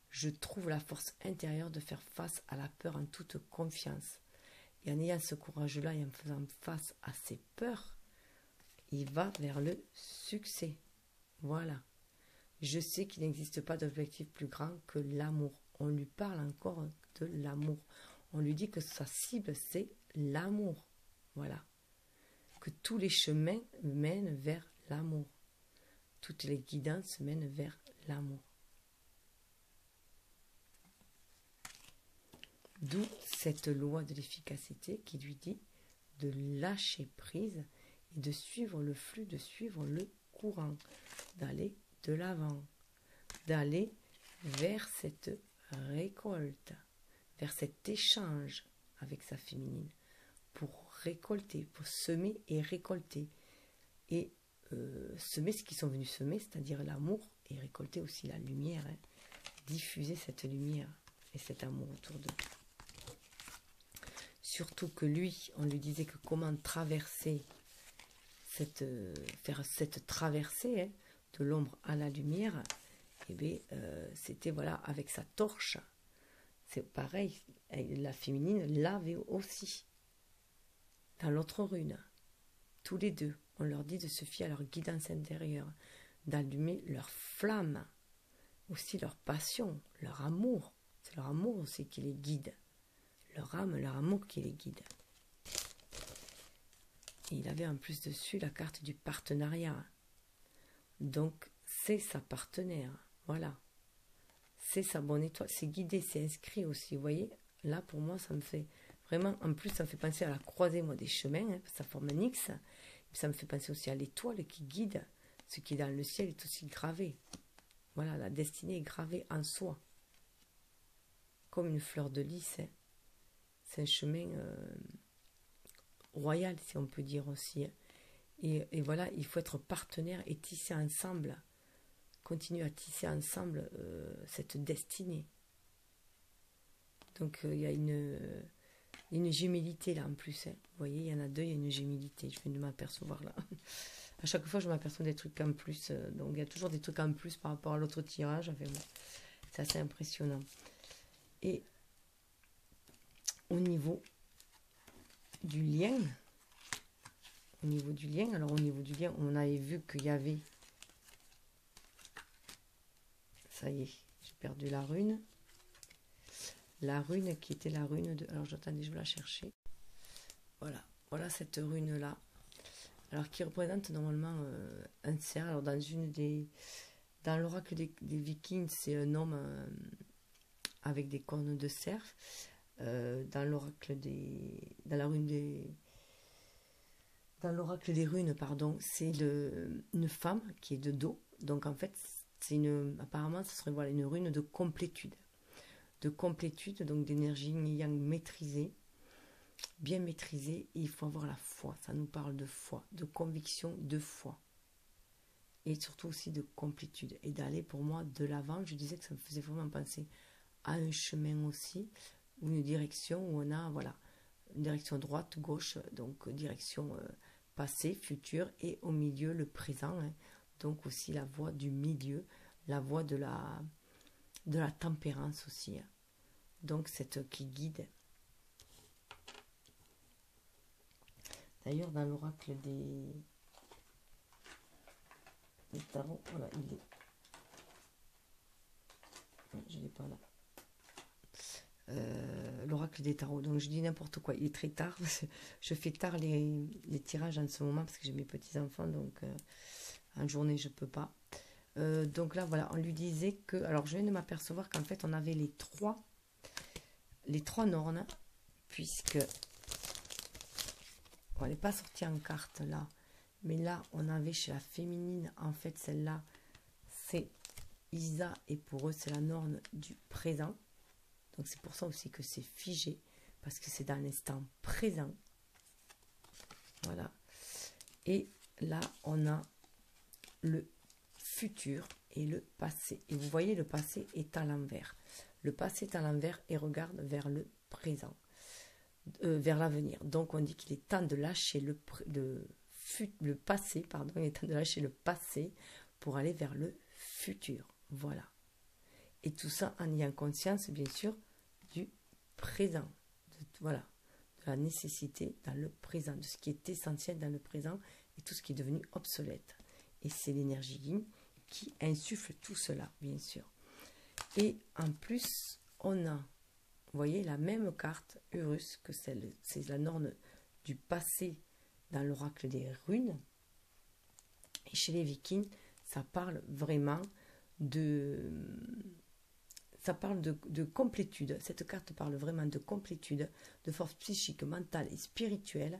Je trouve la force intérieure de faire face à la peur en toute confiance. Et en ayant ce courage-là et en faisant face à ses peurs, il va vers le succès. Voilà. Je sais qu'il n'existe pas d'objectif plus grand que l'amour. On lui parle encore de l'amour. On lui dit que sa cible, c'est l'amour. Voilà. Que tous les chemins mènent vers l'amour. Toutes les guidances mènent vers l'amour. D'où cette loi de l'efficacité qui lui dit de lâcher prise et de suivre le flux, de suivre le courant, d'aller de l'avant, d'aller vers cette récolte, vers cet échange avec sa féminine, pour récolter, pour semer et récolter. Et semer ce qu'ils sont venus semer, c'est-à-dire l'amour, et récolter aussi la lumière, hein, diffuser cette lumière et cet amour autour d'eux. Surtout que lui, on lui disait que comment traverser, faire cette traversée, hein, de l'ombre à la lumière, et bien, c'était voilà, avec sa torche. C'est pareil, la féminine l'avait aussi, dans l'autre rune. Tous les deux, on leur dit de se fier à leur guidance intérieure, d'allumer leur flamme, aussi leur passion, leur amour. C'est leur amour aussi qui les guide. Leur âme, leur amour qui les guide. Et il avait en plus dessus la carte du partenariat. Donc, c'est sa partenaire. Voilà. C'est sa bonne étoile. C'est guidé, c'est inscrit aussi. Vous voyez, là, pour moi, ça me fait vraiment... En plus, ça me fait penser à la croisée, moi, des chemins. Hein, ça forme un X. Ça me fait penser aussi à l'étoile qui guide. Ce qui est dans le ciel est aussi gravé. Voilà, la destinée est gravée en soi. Comme une fleur de lys. Hein. C'est un chemin royal, si on peut dire aussi. Et voilà, il faut être partenaire et tisser ensemble. Continuer à tisser ensemble cette destinée. Donc, il y a une gémilité là en plus. Hein. Vous voyez, il y en a deux, il y a une gémilité. Je viens de m'apercevoir là. À chaque fois, je m'aperçois des trucs en plus. Donc, il y a toujours des trucs en plus par rapport à l'autre tirage. Enfin, bon, c'est assez impressionnant. Et au niveau du lien, alors au niveau du lien, on avait vu qu'il y avait... Ça y est, j'ai perdu la rune. La rune qui était la rune de... Alors, j'attendais, je vais la chercher. Voilà cette rune-là. Alors, qui représente normalement un cerf. Alors, dans l'oracle des Vikings, c'est un homme avec des cornes de cerf. Dans l'oracle dans l'oracle des runes, pardon, c'est une femme qui est de dos. Donc, en fait, apparemment, ce serait voilà, une rune de complétude. Donc d'énergie yin-yang maîtrisée, bien maîtrisée, et il faut avoir la foi. Ça nous parle de foi, de conviction, de foi. Et surtout aussi de complétude. Et d'aller pour moi de l'avant. Je disais que ça me faisait vraiment penser à un chemin aussi, ou une direction où on a, voilà, une direction droite, gauche, donc direction passé, futur, et au milieu le présent. Hein. Donc aussi la voie du milieu, la voie de la tempérance aussi. Hein. Donc cette qui guide. D'ailleurs, dans l'oracle des tarots, voilà, il est. Je ne l'ai pas là. L'oracle des tarots. Donc je dis n'importe quoi. Il est très tard. Je fais tard les tirages en ce moment parce que j'ai mes petits-enfants. Donc en journée, je ne peux pas. Donc là, voilà, on lui disait que... Alors, je viens de m'apercevoir qu'en fait, on avait les trois nornes, puisque... On n'est pas sorti en carte, là. Mais là, on avait chez la féminine, en fait, celle-là, c'est Isa, et pour eux, c'est la norne du présent. Donc, c'est pour ça aussi que c'est figé, parce que c'est dans l'instant présent. Voilà. Et là, on a le futur et le passé. Et vous voyez, le passé est à l'envers. Le passé est à l'envers et regarde vers le présent, vers l'avenir. Donc, on dit qu'il est temps de lâcher le passé, pardon, il est temps de lâcher le passé pour aller vers le futur. Voilà. Et tout ça en ayant conscience, bien sûr, du présent. Voilà. De la nécessité dans le présent, de ce qui est essentiel dans le présent et tout ce qui est devenu obsolète. Et c'est l'énergie yin qui insuffle tout cela, bien sûr. Et en plus, on a, vous voyez, la même carte Urus que celle, c'est la norne du passé dans l'oracle des runes. Et chez les Vikings, ça parle vraiment de... ça parle de complétude. Cette carte parle vraiment de complétude, de force psychique, mentale et spirituelle,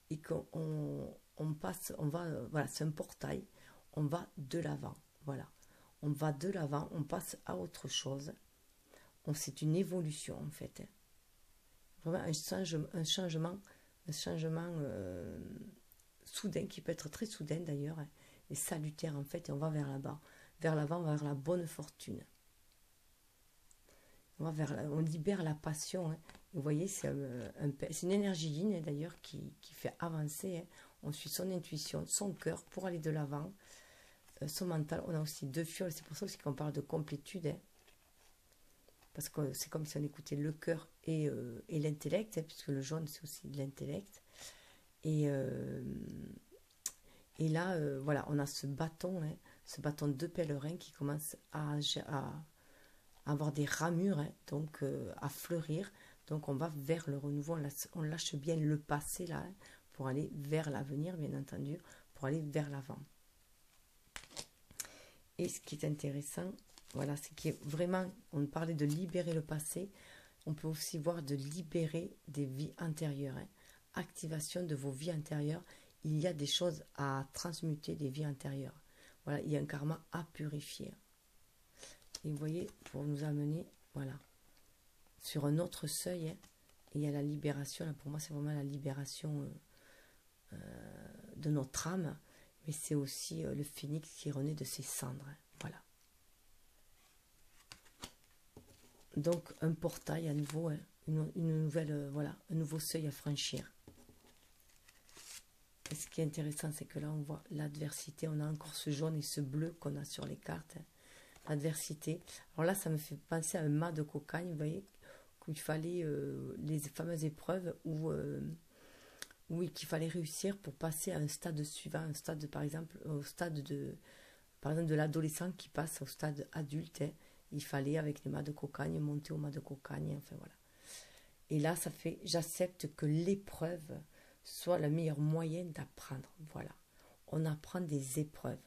et qu'on passe, on va, voilà, c'est un portail, on va de l'avant, voilà. On va de l'avant, on passe à autre chose. C'est une évolution en fait. Vraiment un changement soudain, qui peut être très soudain d'ailleurs, et salutaire en fait, et on va vers là-bas. Vers l'avant, vers la bonne fortune. On libère la passion. Hein. Vous voyez, c'est une énergie yin d'ailleurs qui fait avancer. Hein. On suit son intuition, son cœur pour aller de l'avant. Son mental, on a aussi 2 fioles, c'est pour ça aussi qu'on parle de complétude. Hein. Parce que c'est comme si on écoutait le cœur et l'intellect, hein, puisque le jaune c'est aussi de l'intellect. Et là, voilà, on a ce bâton de pèlerin qui commence à avoir des ramures, hein, donc à fleurir. Donc on va vers le renouveau, on lâche bien le passé là, hein, pour aller vers l'avenir, bien entendu, pour aller vers l'avant. Et ce qui est intéressant, voilà, c'est que vraiment, on parlait de libérer le passé, on peut aussi voir de libérer des vies antérieures. Hein. Activation de vos vies antérieures, il y a des choses à transmuter, des vies antérieures. Voilà, il y a un karma à purifier. Et vous voyez, pour nous amener, voilà, sur un autre seuil, hein, il y a la libération. Là, pour moi, c'est vraiment la libération de notre âme, mais c'est aussi le phénix qui renaît de ses cendres. Hein, voilà. Donc, un portail à nouveau, hein, une nouvelle, voilà, un nouveau seuil à franchir. Et ce qui est intéressant, c'est que là, on voit l'adversité. On a encore ce jaune et ce bleu qu'on a sur les cartes. Hein. L'adversité. Alors là, ça me fait penser à un mât de cocagne, vous voyez, qu'il fallait les fameuses épreuves où oui, qu'il fallait réussir pour passer à un stade suivant, un stade, par exemple, au stade de l'adolescent qui passe au stade adulte. Hein. Il fallait, avec les mâts de cocagne, monter au mât de cocagne, enfin voilà. Et là, ça fait, j'accepte que l'épreuve soit la meilleure moyenne d'apprendre. Voilà. On apprend des épreuves,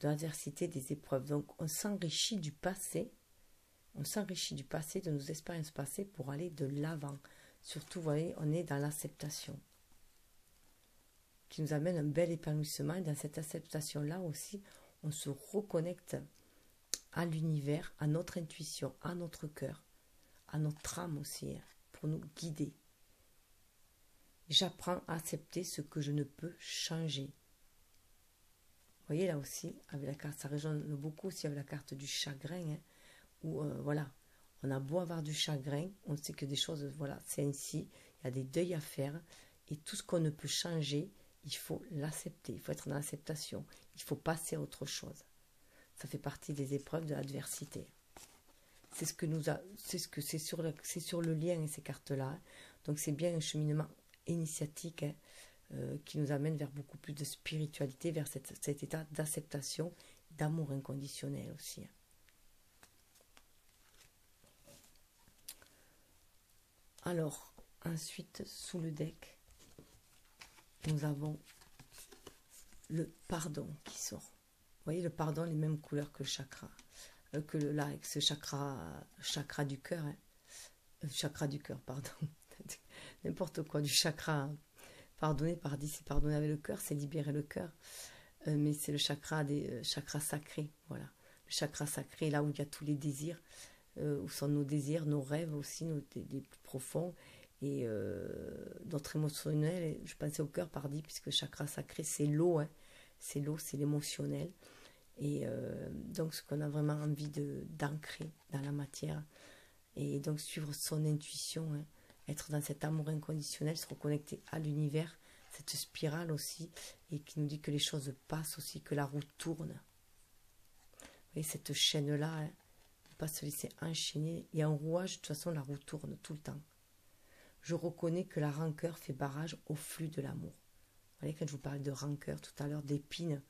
de l'adversité, des épreuves. Donc, on s'enrichit du passé, de nos expériences passées pour aller de l'avant. Surtout, vous voyez, on est dans l'acceptation, qui nous amène un bel épanouissement. Et dans cette acceptation-là aussi, on se reconnecte à l'univers, à notre intuition, à notre cœur, à notre âme aussi, hein, pour nous guider. J'apprends à accepter ce que je ne peux changer. Vous voyez là aussi, avec la carte, ça résonne beaucoup aussi avec la carte du chagrin, hein, où voilà, on a beau avoir du chagrin, on sait que des choses, voilà, c'est ainsi, il y a des deuils à faire, et tout ce qu'on ne peut changer, il faut l'accepter, il faut être dans l'acceptation, il faut passer à autre chose. Ça fait partie des épreuves de l'adversité. C'est ce que c'est sur le lien, ces cartes-là. Hein. Donc c'est bien un cheminement initiatique, hein, qui nous amène vers beaucoup plus de spiritualité, vers cet état d'acceptation, d'amour inconditionnel aussi. Hein. Alors, ensuite, sous le deck, nous avons le pardon qui sort. Vous voyez, le pardon, les mêmes couleurs que le chakra. Là, avec ce chakra du cœur. Hein. Chakra du cœur, pardon. N'importe quoi, du chakra. Hein. Pardonner, c'est pardonner avec le cœur, c'est libérer le cœur. Mais c'est le chakra des chakras sacrés. Voilà. Le chakra sacré, là où il y a tous les désirs. Où sont nos désirs, nos rêves aussi, des plus profonds. Et notre émotionnel, je pensais au cœur, puisque le chakra sacré, c'est l'eau. Hein. C'est l'eau, c'est l'émotionnel. Et donc, ce qu'on a vraiment envie d'ancrer dans la matière. Et donc, suivre son intuition, hein, être dans cet amour inconditionnel, se reconnecter à l'univers, cette spirale aussi, et qui nous dit que les choses passent aussi, que la roue tourne. Vous voyez, cette chaîne-là, hein, ne pas se laisser enchaîner. Il y a un rouage, de toute façon, la roue tourne tout le temps. Je reconnais que la rancœur fait barrage au flux de l'amour. Vous voyez, quand je vous parlais de rancœur tout à l'heure, d'épine,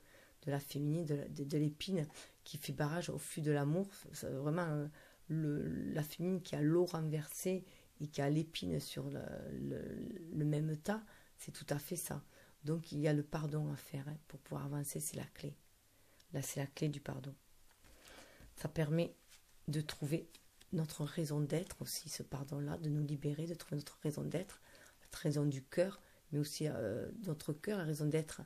de la féminine, de l'épine qui fait barrage au flux de l'amour. C'est vraiment la féminine qui a l'eau renversée et qui a l'épine sur le même tas, c'est tout à fait ça. Donc il y a le pardon à faire, hein, pour pouvoir avancer, c'est la clé. Là, c'est la clé du pardon. Ça permet de trouver notre raison d'être aussi, ce pardon-là, de nous libérer, de trouver notre raison d'être, notre raison du cœur, mais aussi notre cœur, la raison d'être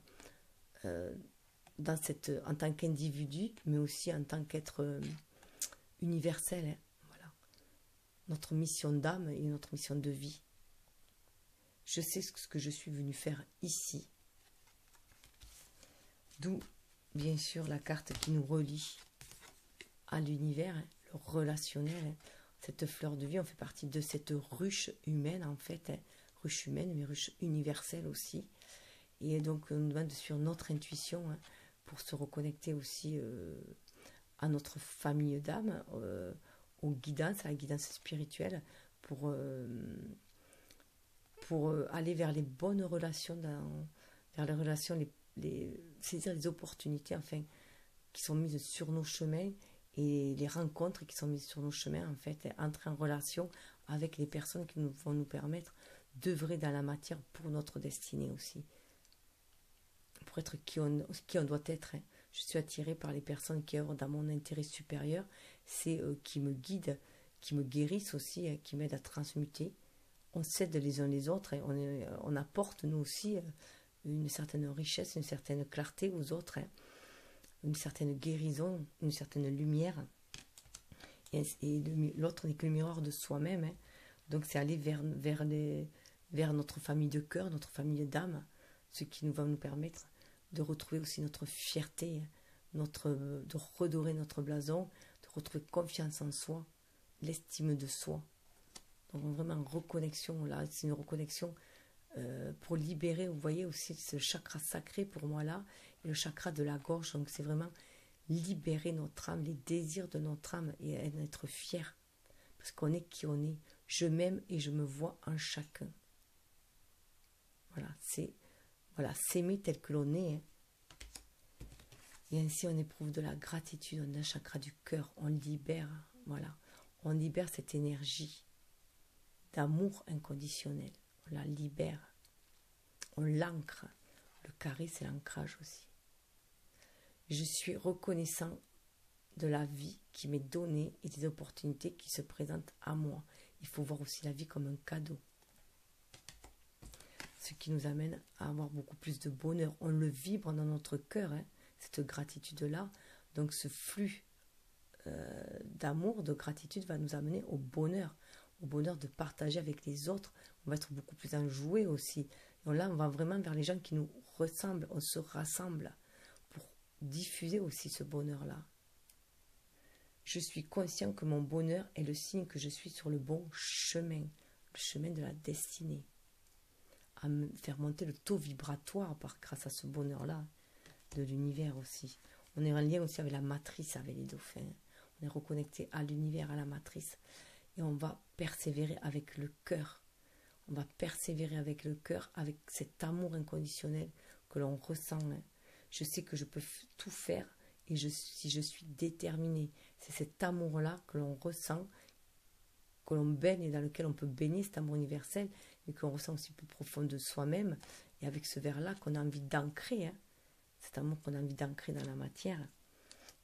en tant qu'individu, mais aussi en tant qu'être universel. Hein, voilà. Notre mission d'âme et notre mission de vie. Je sais ce que je suis venu faire ici. D'où, bien sûr, la carte qui nous relie à l'univers, hein, le relationnel. Hein. Cette fleur de vie, on fait partie de cette ruche humaine, en fait. Hein. Ruche humaine, mais ruche universelle aussi. Et donc, on nous demande de suivre notre intuition hein, pour se reconnecter aussi à notre famille d'âme, aux guidances, à la guidance spirituelle, pour aller vers les bonnes relations, vers les relations, saisir les opportunités enfin, qui sont mises sur nos chemins et les rencontres qui sont mises sur nos chemins, en fait, entrer en relation avec les personnes qui vont nous permettre d'œuvrer dans la matière pour notre destinée aussi. Pour être qui on doit être. Hein. Je suis attirée par les personnes qui œuvrent dans mon intérêt supérieur, c'est qui me guident, qui me guérissent aussi, hein, qui m'aident à transmuter. On s'aide les uns les autres, hein, on apporte nous aussi une certaine richesse, une certaine clarté aux autres, hein, une certaine guérison, une certaine lumière. Et l'autre n'est que le miroir de soi-même. Hein. Donc c'est aller vers notre famille de cœur, notre famille d'âme, ce qui va nous permettre de retrouver aussi notre fierté, de redorer notre blason, de retrouver confiance en soi, l'estime de soi. Donc vraiment reconnexion, là, c'est une reconnexion pour libérer, vous voyez aussi ce chakra sacré pour moi là, et le chakra de la gorge, donc c'est vraiment libérer notre âme, les désirs de notre âme et être fier, parce qu'on est qui on est. Je m'aime et je me vois en chacun. Voilà, c'est s'aimer tel que l'on est. Hein. Et ainsi on éprouve de la gratitude, on a un chakra du cœur, on libère, voilà, on libère cette énergie d'amour inconditionnel, on la libère, on l'ancre. Le carré, c'est l'ancrage aussi. Je suis reconnaissant de la vie qui m'est donnée et des opportunités qui se présentent à moi. Il faut voir aussi la vie comme un cadeau. Ce qui nous amène à avoir beaucoup plus de bonheur. On le vibre dans notre cœur, hein, cette gratitude-là. Donc ce flux d'amour, de gratitude va nous amener au bonheur de partager avec les autres. On va être beaucoup plus enjoué aussi. Donc là, on va vraiment vers les gens qui nous ressemblent. On se rassemble pour diffuser aussi ce bonheur-là. Je suis conscient que mon bonheur est le signe que je suis sur le bon chemin, le chemin de la destinée. À me faire monter le taux vibratoire grâce à ce bonheur-là, de l'univers aussi. On est en lien aussi avec la matrice, avec les dauphins. On est reconnecté à l'univers, à la matrice. Et on va persévérer avec le cœur. On va persévérer avec le cœur, avec cet amour inconditionnel que l'on ressent. Je sais que je peux tout faire et si je suis déterminée. C'est cet amour-là que l'on ressent, que l'on baigne et dans lequel on peut baigner, cet amour universel, et qu'on ressent aussi plus profond de soi-même. Et avec ce verre-là qu'on a envie d'ancrer, hein, cet amour qu'on a envie d'ancrer dans la matière,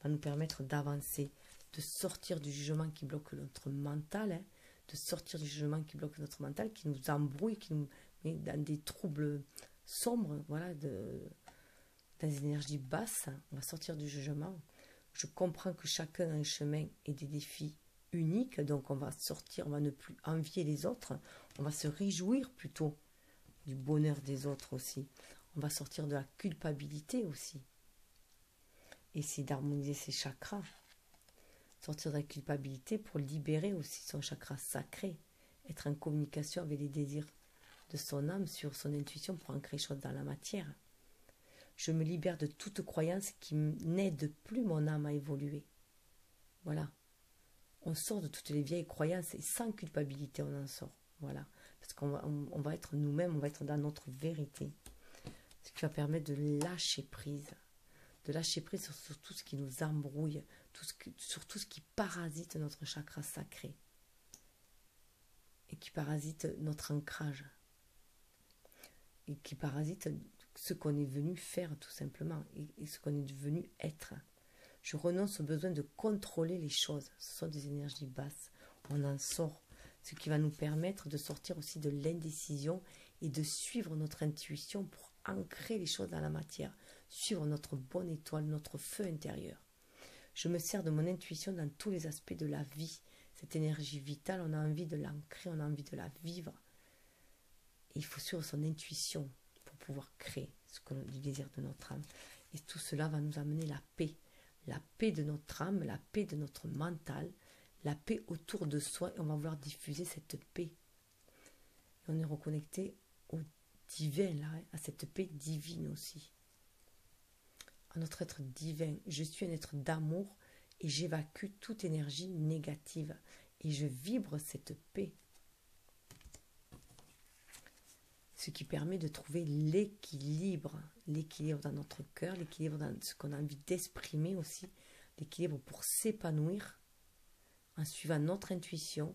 va nous permettre d'avancer, de sortir du jugement qui bloque notre mental, hein, de sortir du jugement qui bloque notre mental, qui nous embrouille, qui nous met dans des troubles sombres, voilà, dans des énergies basses. On va sortir du jugement. Je comprends que chacun a un chemin et des défis uniques, donc on va sortir, on va ne plus envier les autres, on va se réjouir plutôt du bonheur des autres aussi. On va sortir de la culpabilité aussi. Essayer d'harmoniser ses chakras. Sortir de la culpabilité pour libérer aussi son chakra sacré. Être en communication avec les désirs de son âme sur son intuition pour ancrer les choses dans la matière. Je me libère de toute croyance qui n'aide plus mon âme à évoluer. Voilà. On sort de toutes les vieilles croyances et sans culpabilité on en sort. Voilà. Parce qu'on va être nous-mêmes, on va être dans notre vérité. Ce qui va permettre de lâcher prise. De lâcher prise sur tout ce qui nous embrouille, sur tout ce qui parasite notre chakra sacré. Et qui parasite notre ancrage. Et qui parasite ce qu'on est venu faire tout simplement. Et ce qu'on est venu être. Je renonce au besoin de contrôler les choses. Ce sont des énergies basses. On en sort. Ce qui va nous permettre de sortir aussi de l'indécision et de suivre notre intuition pour ancrer les choses dans la matière. Suivre notre bonne étoile, notre feu intérieur. Je me sers de mon intuition dans tous les aspects de la vie. Cette énergie vitale, on a envie de l'ancrer, on a envie de la vivre. Et il faut suivre son intuition pour pouvoir créer ce que l'on désire de notre âme. Et tout cela va nous amener la paix de notre âme, la paix de notre mental, la paix autour de soi. Et on va vouloir diffuser cette paix. Et on est reconnecté au divin, là, à cette paix divine aussi. À notre être divin. Je suis un être d'amour et j'évacue toute énergie négative. Et je vibre cette paix. Ce qui permet de trouver l'équilibre dans notre cœur, l'équilibre dans ce qu'on a envie d'exprimer aussi, l'équilibre pour s'épanouir en suivant notre intuition,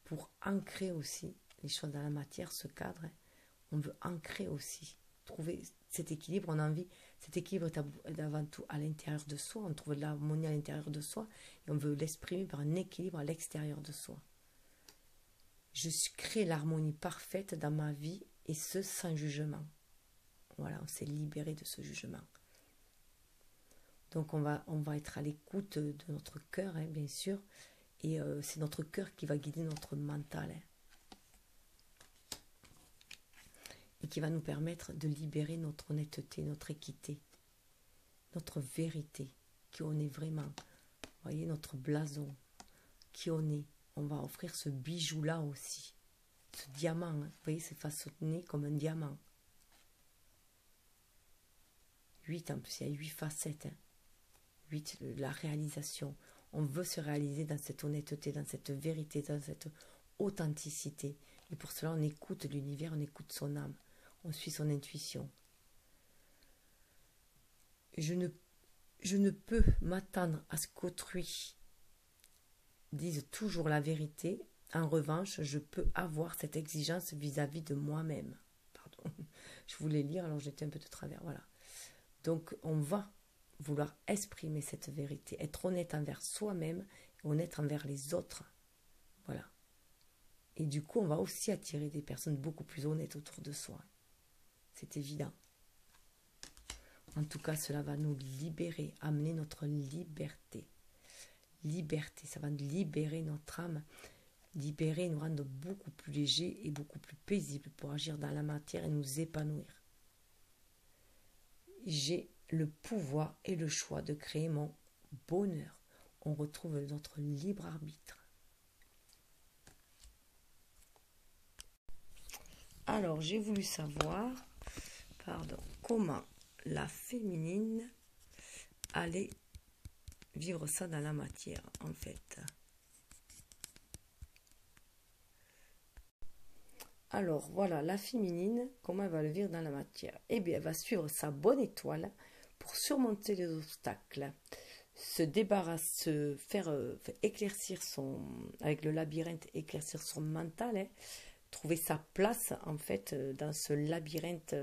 pour ancrer aussi les choses dans la matière, ce cadre. On veut ancrer aussi, trouver cet équilibre. On a envie, cet équilibre est avant tout à l'intérieur de soi, on trouve de l'harmonie à l'intérieur de soi et on veut l'exprimer par un équilibre à l'extérieur de soi. Je crée l'harmonie parfaite dans ma vie et ce sans jugement. Voilà, on s'est libéré de ce jugement. Donc on va être à l'écoute de notre cœur, hein, bien sûr, et c'est notre cœur qui va guider notre mental, hein, et qui va nous permettre de libérer notre honnêteté, notre équité, notre vérité, qui on est vraiment. Vous voyez, notre blason, qui on est. On va offrir ce bijou-là aussi. Ce diamant, hein. Vous voyez, c'est façonné comme un diamant. 8, en plus, il y a 8 facettes. Hein. 8, la réalisation. On veut se réaliser dans cette honnêteté, dans cette vérité, dans cette authenticité. Et pour cela, on écoute l'univers, on écoute son âme. On suit son intuition. Je ne peux m'attendre à ce qu'autrui dise toujours la vérité. En revanche, je peux avoir cette exigence vis-à-vis de moi-même. Pardon, je voulais lire, alors j'étais un peu de travers. Voilà. Donc, on va vouloir exprimer cette vérité, être honnête envers soi-même, honnête envers les autres. Voilà. Et du coup, on va aussi attirer des personnes beaucoup plus honnêtes autour de soi. C'est évident. En tout cas, cela va nous libérer, amener notre liberté. Liberté, ça va nous libérer notre âme, libérer, nous rendre beaucoup plus légers et beaucoup plus paisibles pour agir dans la matière et nous épanouir. J'ai le pouvoir et le choix de créer mon bonheur. On retrouve notre libre arbitre. Alors, j'ai voulu savoir, comment la féminine allait vivre ça dans la matière, en fait. Alors, voilà, la féminine, comment elle va le vivre dans la matière? Eh bien, elle va suivre sa bonne étoile pour surmonter les obstacles, se débarrasser, faire éclaircir avec le labyrinthe, éclaircir son mental, hein, trouver sa place, en fait, dans ce labyrinthe,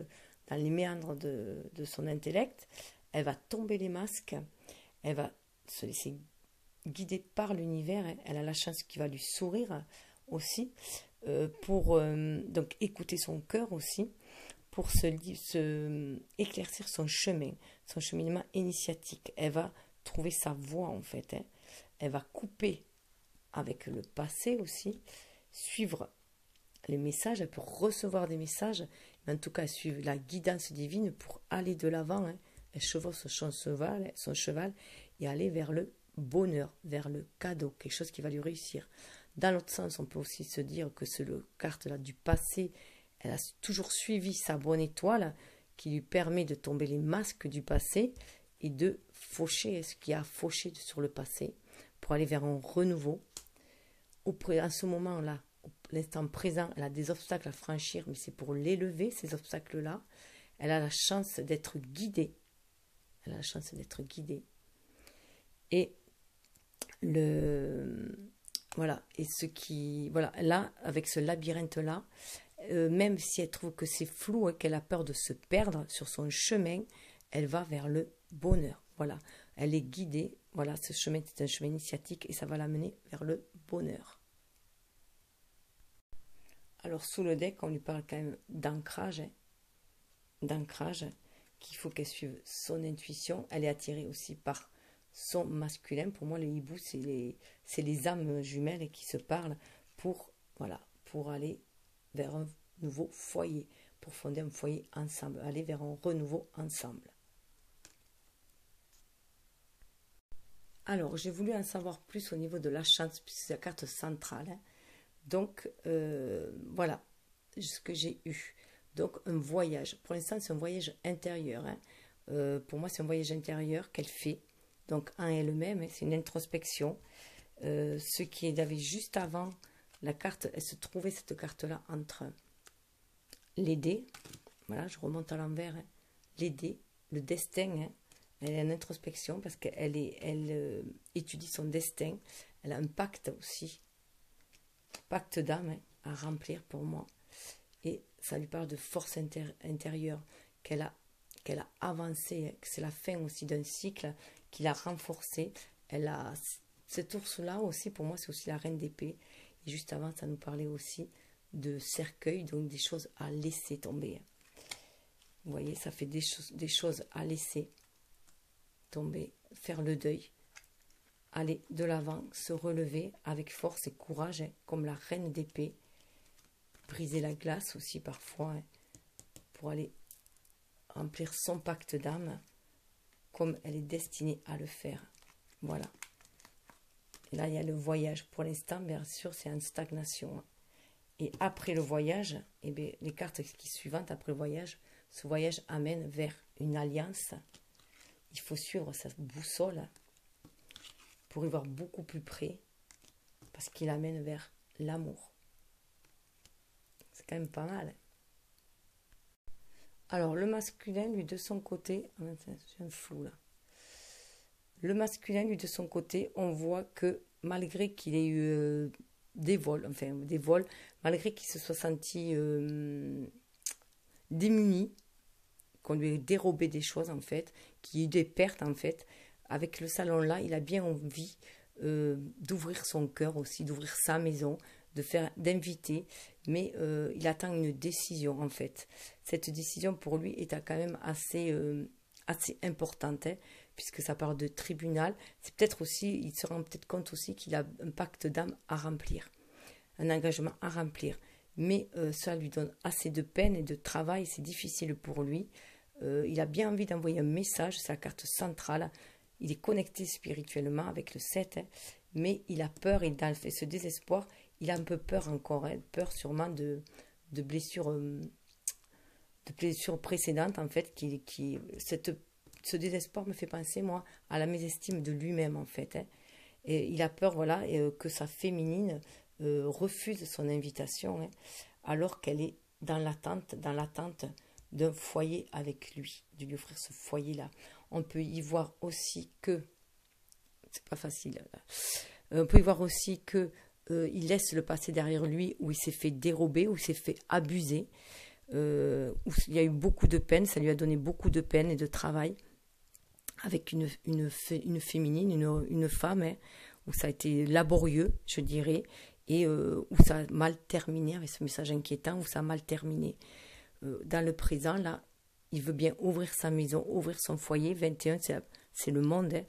dans les méandres de son intellect. Elle va tomber les masques, elle va se laisser guider par l'univers, hein. Elle a la chance qui va lui sourire aussi, pour donc écouter son cœur aussi, pour éclaircir son chemin, son cheminement initiatique. Elle va trouver sa voie, en fait, hein. Elle va couper avec le passé aussi, suivre les messages, elle peut recevoir des messages, mais en tout cas suivre la guidance divine pour aller de l'avant, hein. Elle chevauche son cheval et aller vers le bonheur, vers le cadeau, quelque chose qui va lui réussir. Dans l'autre sens, on peut aussi se dire que c'est le carte-là du passé. Elle a toujours suivi sa bonne étoile qui lui permet de tomber les masques du passé et de faucher ce qui a fauché sur le passé pour aller vers un renouveau. À ce moment-là, l'instant présent, elle a des obstacles à franchir, mais c'est pour l'élever, ces obstacles-là. Elle a la chance d'être guidée. Elle a la chance d'être guidée. Et voilà, là, avec ce labyrinthe-là, même si elle trouve que c'est flou et qu'elle a peur de se perdre sur son chemin, elle va vers le bonheur. Voilà, elle est guidée. Voilà, ce chemin est un chemin initiatique et ça va l'amener vers le bonheur. Alors sous le deck, on lui parle quand même d'ancrage, qu'il faut qu'elle suive son intuition. Elle est attirée aussi par son masculin. Pour moi, le hibou, c'est les âmes jumelles qui se parlent pour aller vers un nouveau foyer, pour fonder un foyer ensemble, aller vers un renouveau ensemble. Alors, j'ai voulu en savoir plus au niveau de la chance, puisque c'est la carte centrale. Donc, voilà ce que j'ai eu. Donc, un voyage. Pour l'instant, c'est un voyage intérieur. Pour moi, c'est un voyage intérieur qu'elle fait. Donc, en elle-même, c'est une introspection. Ce qui est avait juste avant la carte, elle se trouvait cette carte-là entre les dés. Voilà, je remonte à l'envers. Les dés, le destin. Elle est en introspection parce qu'elle étudie son destin. Elle a un pacte aussi. Pacte d'âme à remplir pour moi. Et ça lui parle de force intérieure qu'elle a avancé, que c'est la fin aussi d'un cycle, qu'il a renforcé. Elle a cet ours-là aussi, pour moi, c'est aussi la reine d'épée. Et juste avant, ça nous parlait aussi de cercueil, donc des choses à laisser tomber. Vous voyez, ça fait des choses à laisser tomber, faire le deuil, aller de l'avant, se relever avec force et courage, comme la reine d'épée, briser la glace aussi parfois, pour aller remplir son pacte d'âme, comme elle est destinée à le faire. Voilà. Et là, il y a le voyage. Pour l'instant, bien sûr, c'est en stagnation. Et après le voyage, eh bien, les cartes qui suivantes, après le voyage, ce voyage amène vers une alliance. Il faut suivre sa boussole pour y voir beaucoup plus près, parce qu'il amène vers l'amour. C'est quand même pas mal. Alors, le masculin, lui, de son côté... J'ai un flou, là. Le masculin, lui, de son côté, on voit que malgré qu'il ait eu des vols, malgré qu'il se soit senti démuni, qu'on lui ait dérobé des choses, en fait, qu'il y ait eu des pertes, en fait, avec le salon-là, il a bien envie d'ouvrir son cœur aussi, d'ouvrir sa maison, d'inviter, mais il attend une décision, en fait. Cette décision, pour lui, est quand même assez importante, puisque ça parle de tribunal. C'est peut-être aussi, il se rend peut-être compte aussi qu'il a un pacte d'âme à remplir, un engagement à remplir. Mais ça lui donne assez de peine et de travail, c'est difficile pour lui. Il a bien envie d'envoyer un message, c'est la carte centrale. Il est connecté spirituellement avec le 7, mais il a peur, il a fait ce désespoir, il a un peu peur encore, peur sûrement de blessures précédentes, en fait, ce désespoir me fait penser, moi, à la mésestime de lui-même, en fait. Et il a peur, voilà, que sa féminine refuse son invitation, alors qu'elle est dans l'attente d'un foyer avec lui, de lui offrir ce foyer-là. On peut y voir aussi que, c'est pas facile, là. On peut y voir aussi que il laisse le passé derrière lui, où il s'est fait dérober, où il s'est fait abuser, où il y a eu beaucoup de peine, ça lui a donné beaucoup de peine et de travail, avec une féminine, une femme, où ça a été laborieux, je dirais, et où ça a mal terminé, avec ce message inquiétant, où ça a mal terminé. Dans le présent, là, il veut bien ouvrir sa maison, ouvrir son foyer. 21, c'est le monde,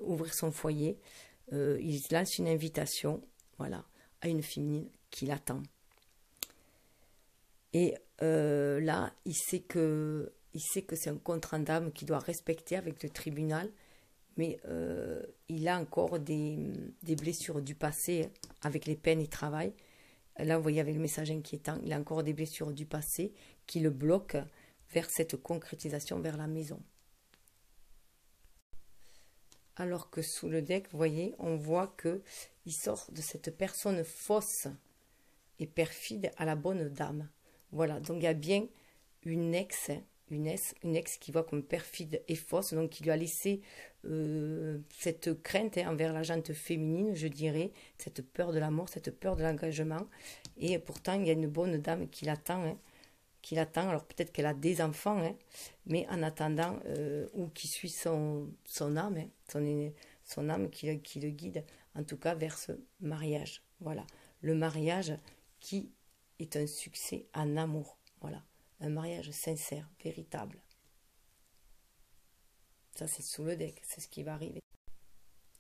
ouvrir son foyer. Il lance une invitation, voilà, à une féminine qui l'attend. Et là, il sait que c'est un contrat d'âme qu'il doit respecter avec le tribunal, mais il a encore des blessures du passé, avec les peines et travail. Là, vous voyez, avec le message inquiétant, il a encore des blessures du passé qui le bloquent vers cette concrétisation, vers la maison. Alors que sous le deck, vous voyez, on voit qu'il sort de cette personne fausse et perfide à la bonne dame. Voilà, donc il y a bien une ex qui voit comme perfide et fausse, donc qui lui a laissé cette crainte envers la gente féminine, je dirais, cette peur de l'amour, cette peur de l'engagement. Et pourtant, il y a une bonne dame qui l'attend qui l'attend. Alors peut-être qu'elle a des enfants, hein, mais en attendant, ou qui suit son âme, hein, son âme qui le guide, en tout cas vers ce mariage. Voilà, le mariage qui est un succès en amour. Voilà, un mariage sincère, véritable. Ça, c'est sous le deck, c'est ce qui va arriver.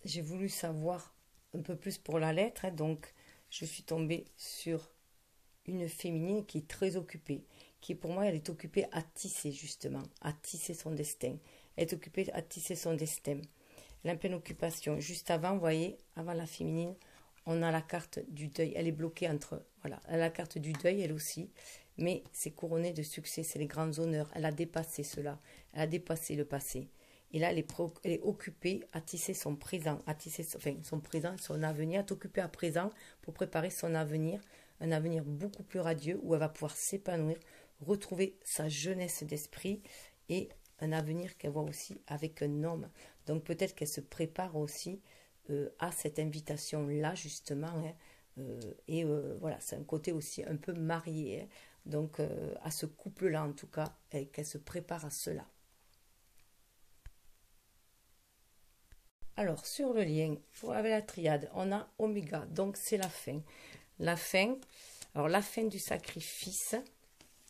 J'ai voulu savoir un peu plus pour la lettre, hein, donc je suis tombée sur une féminine qui est très occupée, qui pour moi, elle est occupée à tisser justement, à tisser son destin. Elle est occupée à tisser son destin. Elle est en pleine occupation. Juste avant, vous voyez, avant la féminine, on a la carte du deuil. Elle est bloquée entre, voilà, elle a la carte du deuil, elle aussi, mais c'est couronné de succès, c'est les grands honneurs. Elle a dépassé cela, elle a dépassé le passé. Et là, elle est occupée à tisser son présent, à tisser son présent, son avenir, à t'occuper à présent pour préparer son avenir, un avenir beaucoup plus radieux où elle va pouvoir s'épanouir, retrouver sa jeunesse d'esprit et un avenir qu'elle voit aussi avec un homme. Donc peut-être qu'elle se prépare aussi à cette invitation-là, justement. Hein, voilà, c'est un côté aussi un peu marié. Hein, donc à ce couple-là, en tout cas, qu'elle se prépare à cela. Alors, sur le lien, avec la triade, on a Oméga, donc c'est la fin. La fin, alors la fin du sacrifice,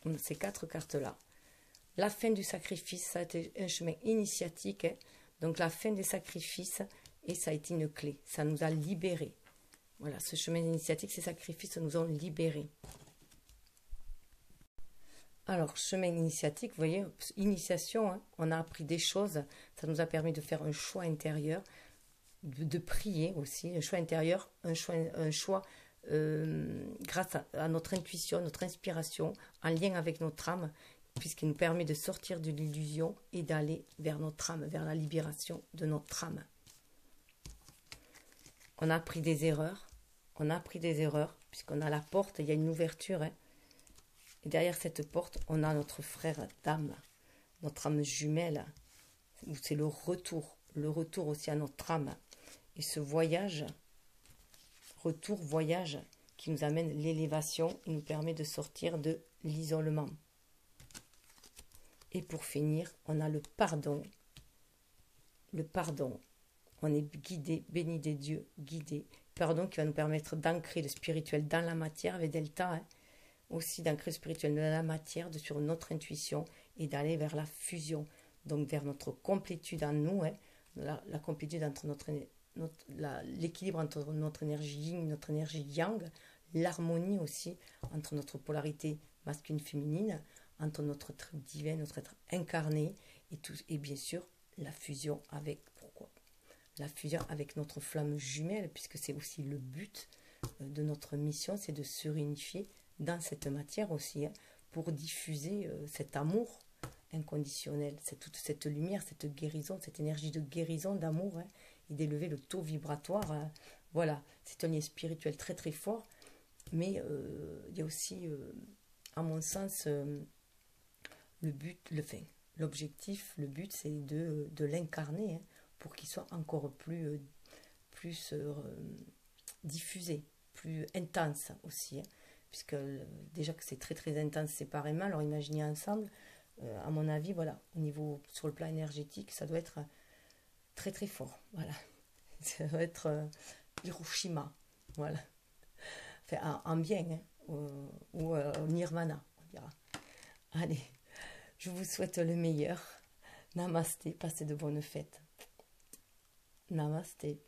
on a ces 4 cartes-là. La fin du sacrifice, ça a été un chemin initiatique, hein, donc la fin des sacrifices, et ça a été une clé, ça nous a libérés. Voilà, ce chemin initiatique, ces sacrifices nous ont libérés. Alors, chemin initiatique, vous voyez, initiation, hein, on a appris des choses, ça nous a permis de faire un choix intérieur, de prier aussi, un choix intérieur, un choix grâce à notre intuition, notre inspiration, en lien avec notre âme, puisqu'il nous permet de sortir de l'illusion et d'aller vers notre âme, vers la libération de notre âme. On a appris des erreurs, puisqu'on a la porte, il y a une ouverture, hein. Et derrière cette porte, on a notre frère d'âme, notre âme jumelle, où c'est le retour aussi à notre âme. Et ce voyage, voyage, qui nous amène l'élévation, il nous permet de sortir de l'isolement. Et pour finir, on a le pardon. Le pardon. On est guidé, béni des dieux, guidé. Pardon qui va nous permettre d'ancrer le spirituel dans la matière, avec Delta, hein, aussi d'ancrer le spirituel dans la matière, sur notre intuition et d'aller vers la fusion. Donc vers notre complétude en nous, hein, la complétude entre l'équilibre entre notre énergie yin, notre énergie yang, l'harmonie aussi entre notre polarité masculine-féminine, entre notre être divin, notre être incarné, et bien sûr la fusion avec, pourquoi la fusion avec notre flamme jumelle, puisque c'est aussi le but de notre mission, c'est de se réunifier dans cette matière aussi, hein, pour diffuser cet amour inconditionnel, c'est toute cette lumière, cette guérison, cette énergie de guérison, d'amour, hein, et d'élever le taux vibratoire. Hein. Voilà, c'est un lien spirituel très très fort, mais il y a aussi, à mon sens, le but, l'objectif, le but, c'est de l'incarner, hein, pour qu'il soit encore plus diffusé, plus intense aussi, hein, puisque déjà que c'est très très intense séparément, alors imaginez ensemble, à mon avis, voilà, au niveau, sur le plan énergétique, ça doit être très très fort, voilà, ça doit être Hiroshima, voilà, enfin, en bien, hein, ou Nirvana, on dira. Allez, je vous souhaite le meilleur. Namasté, passez de bonnes fêtes. Namasté.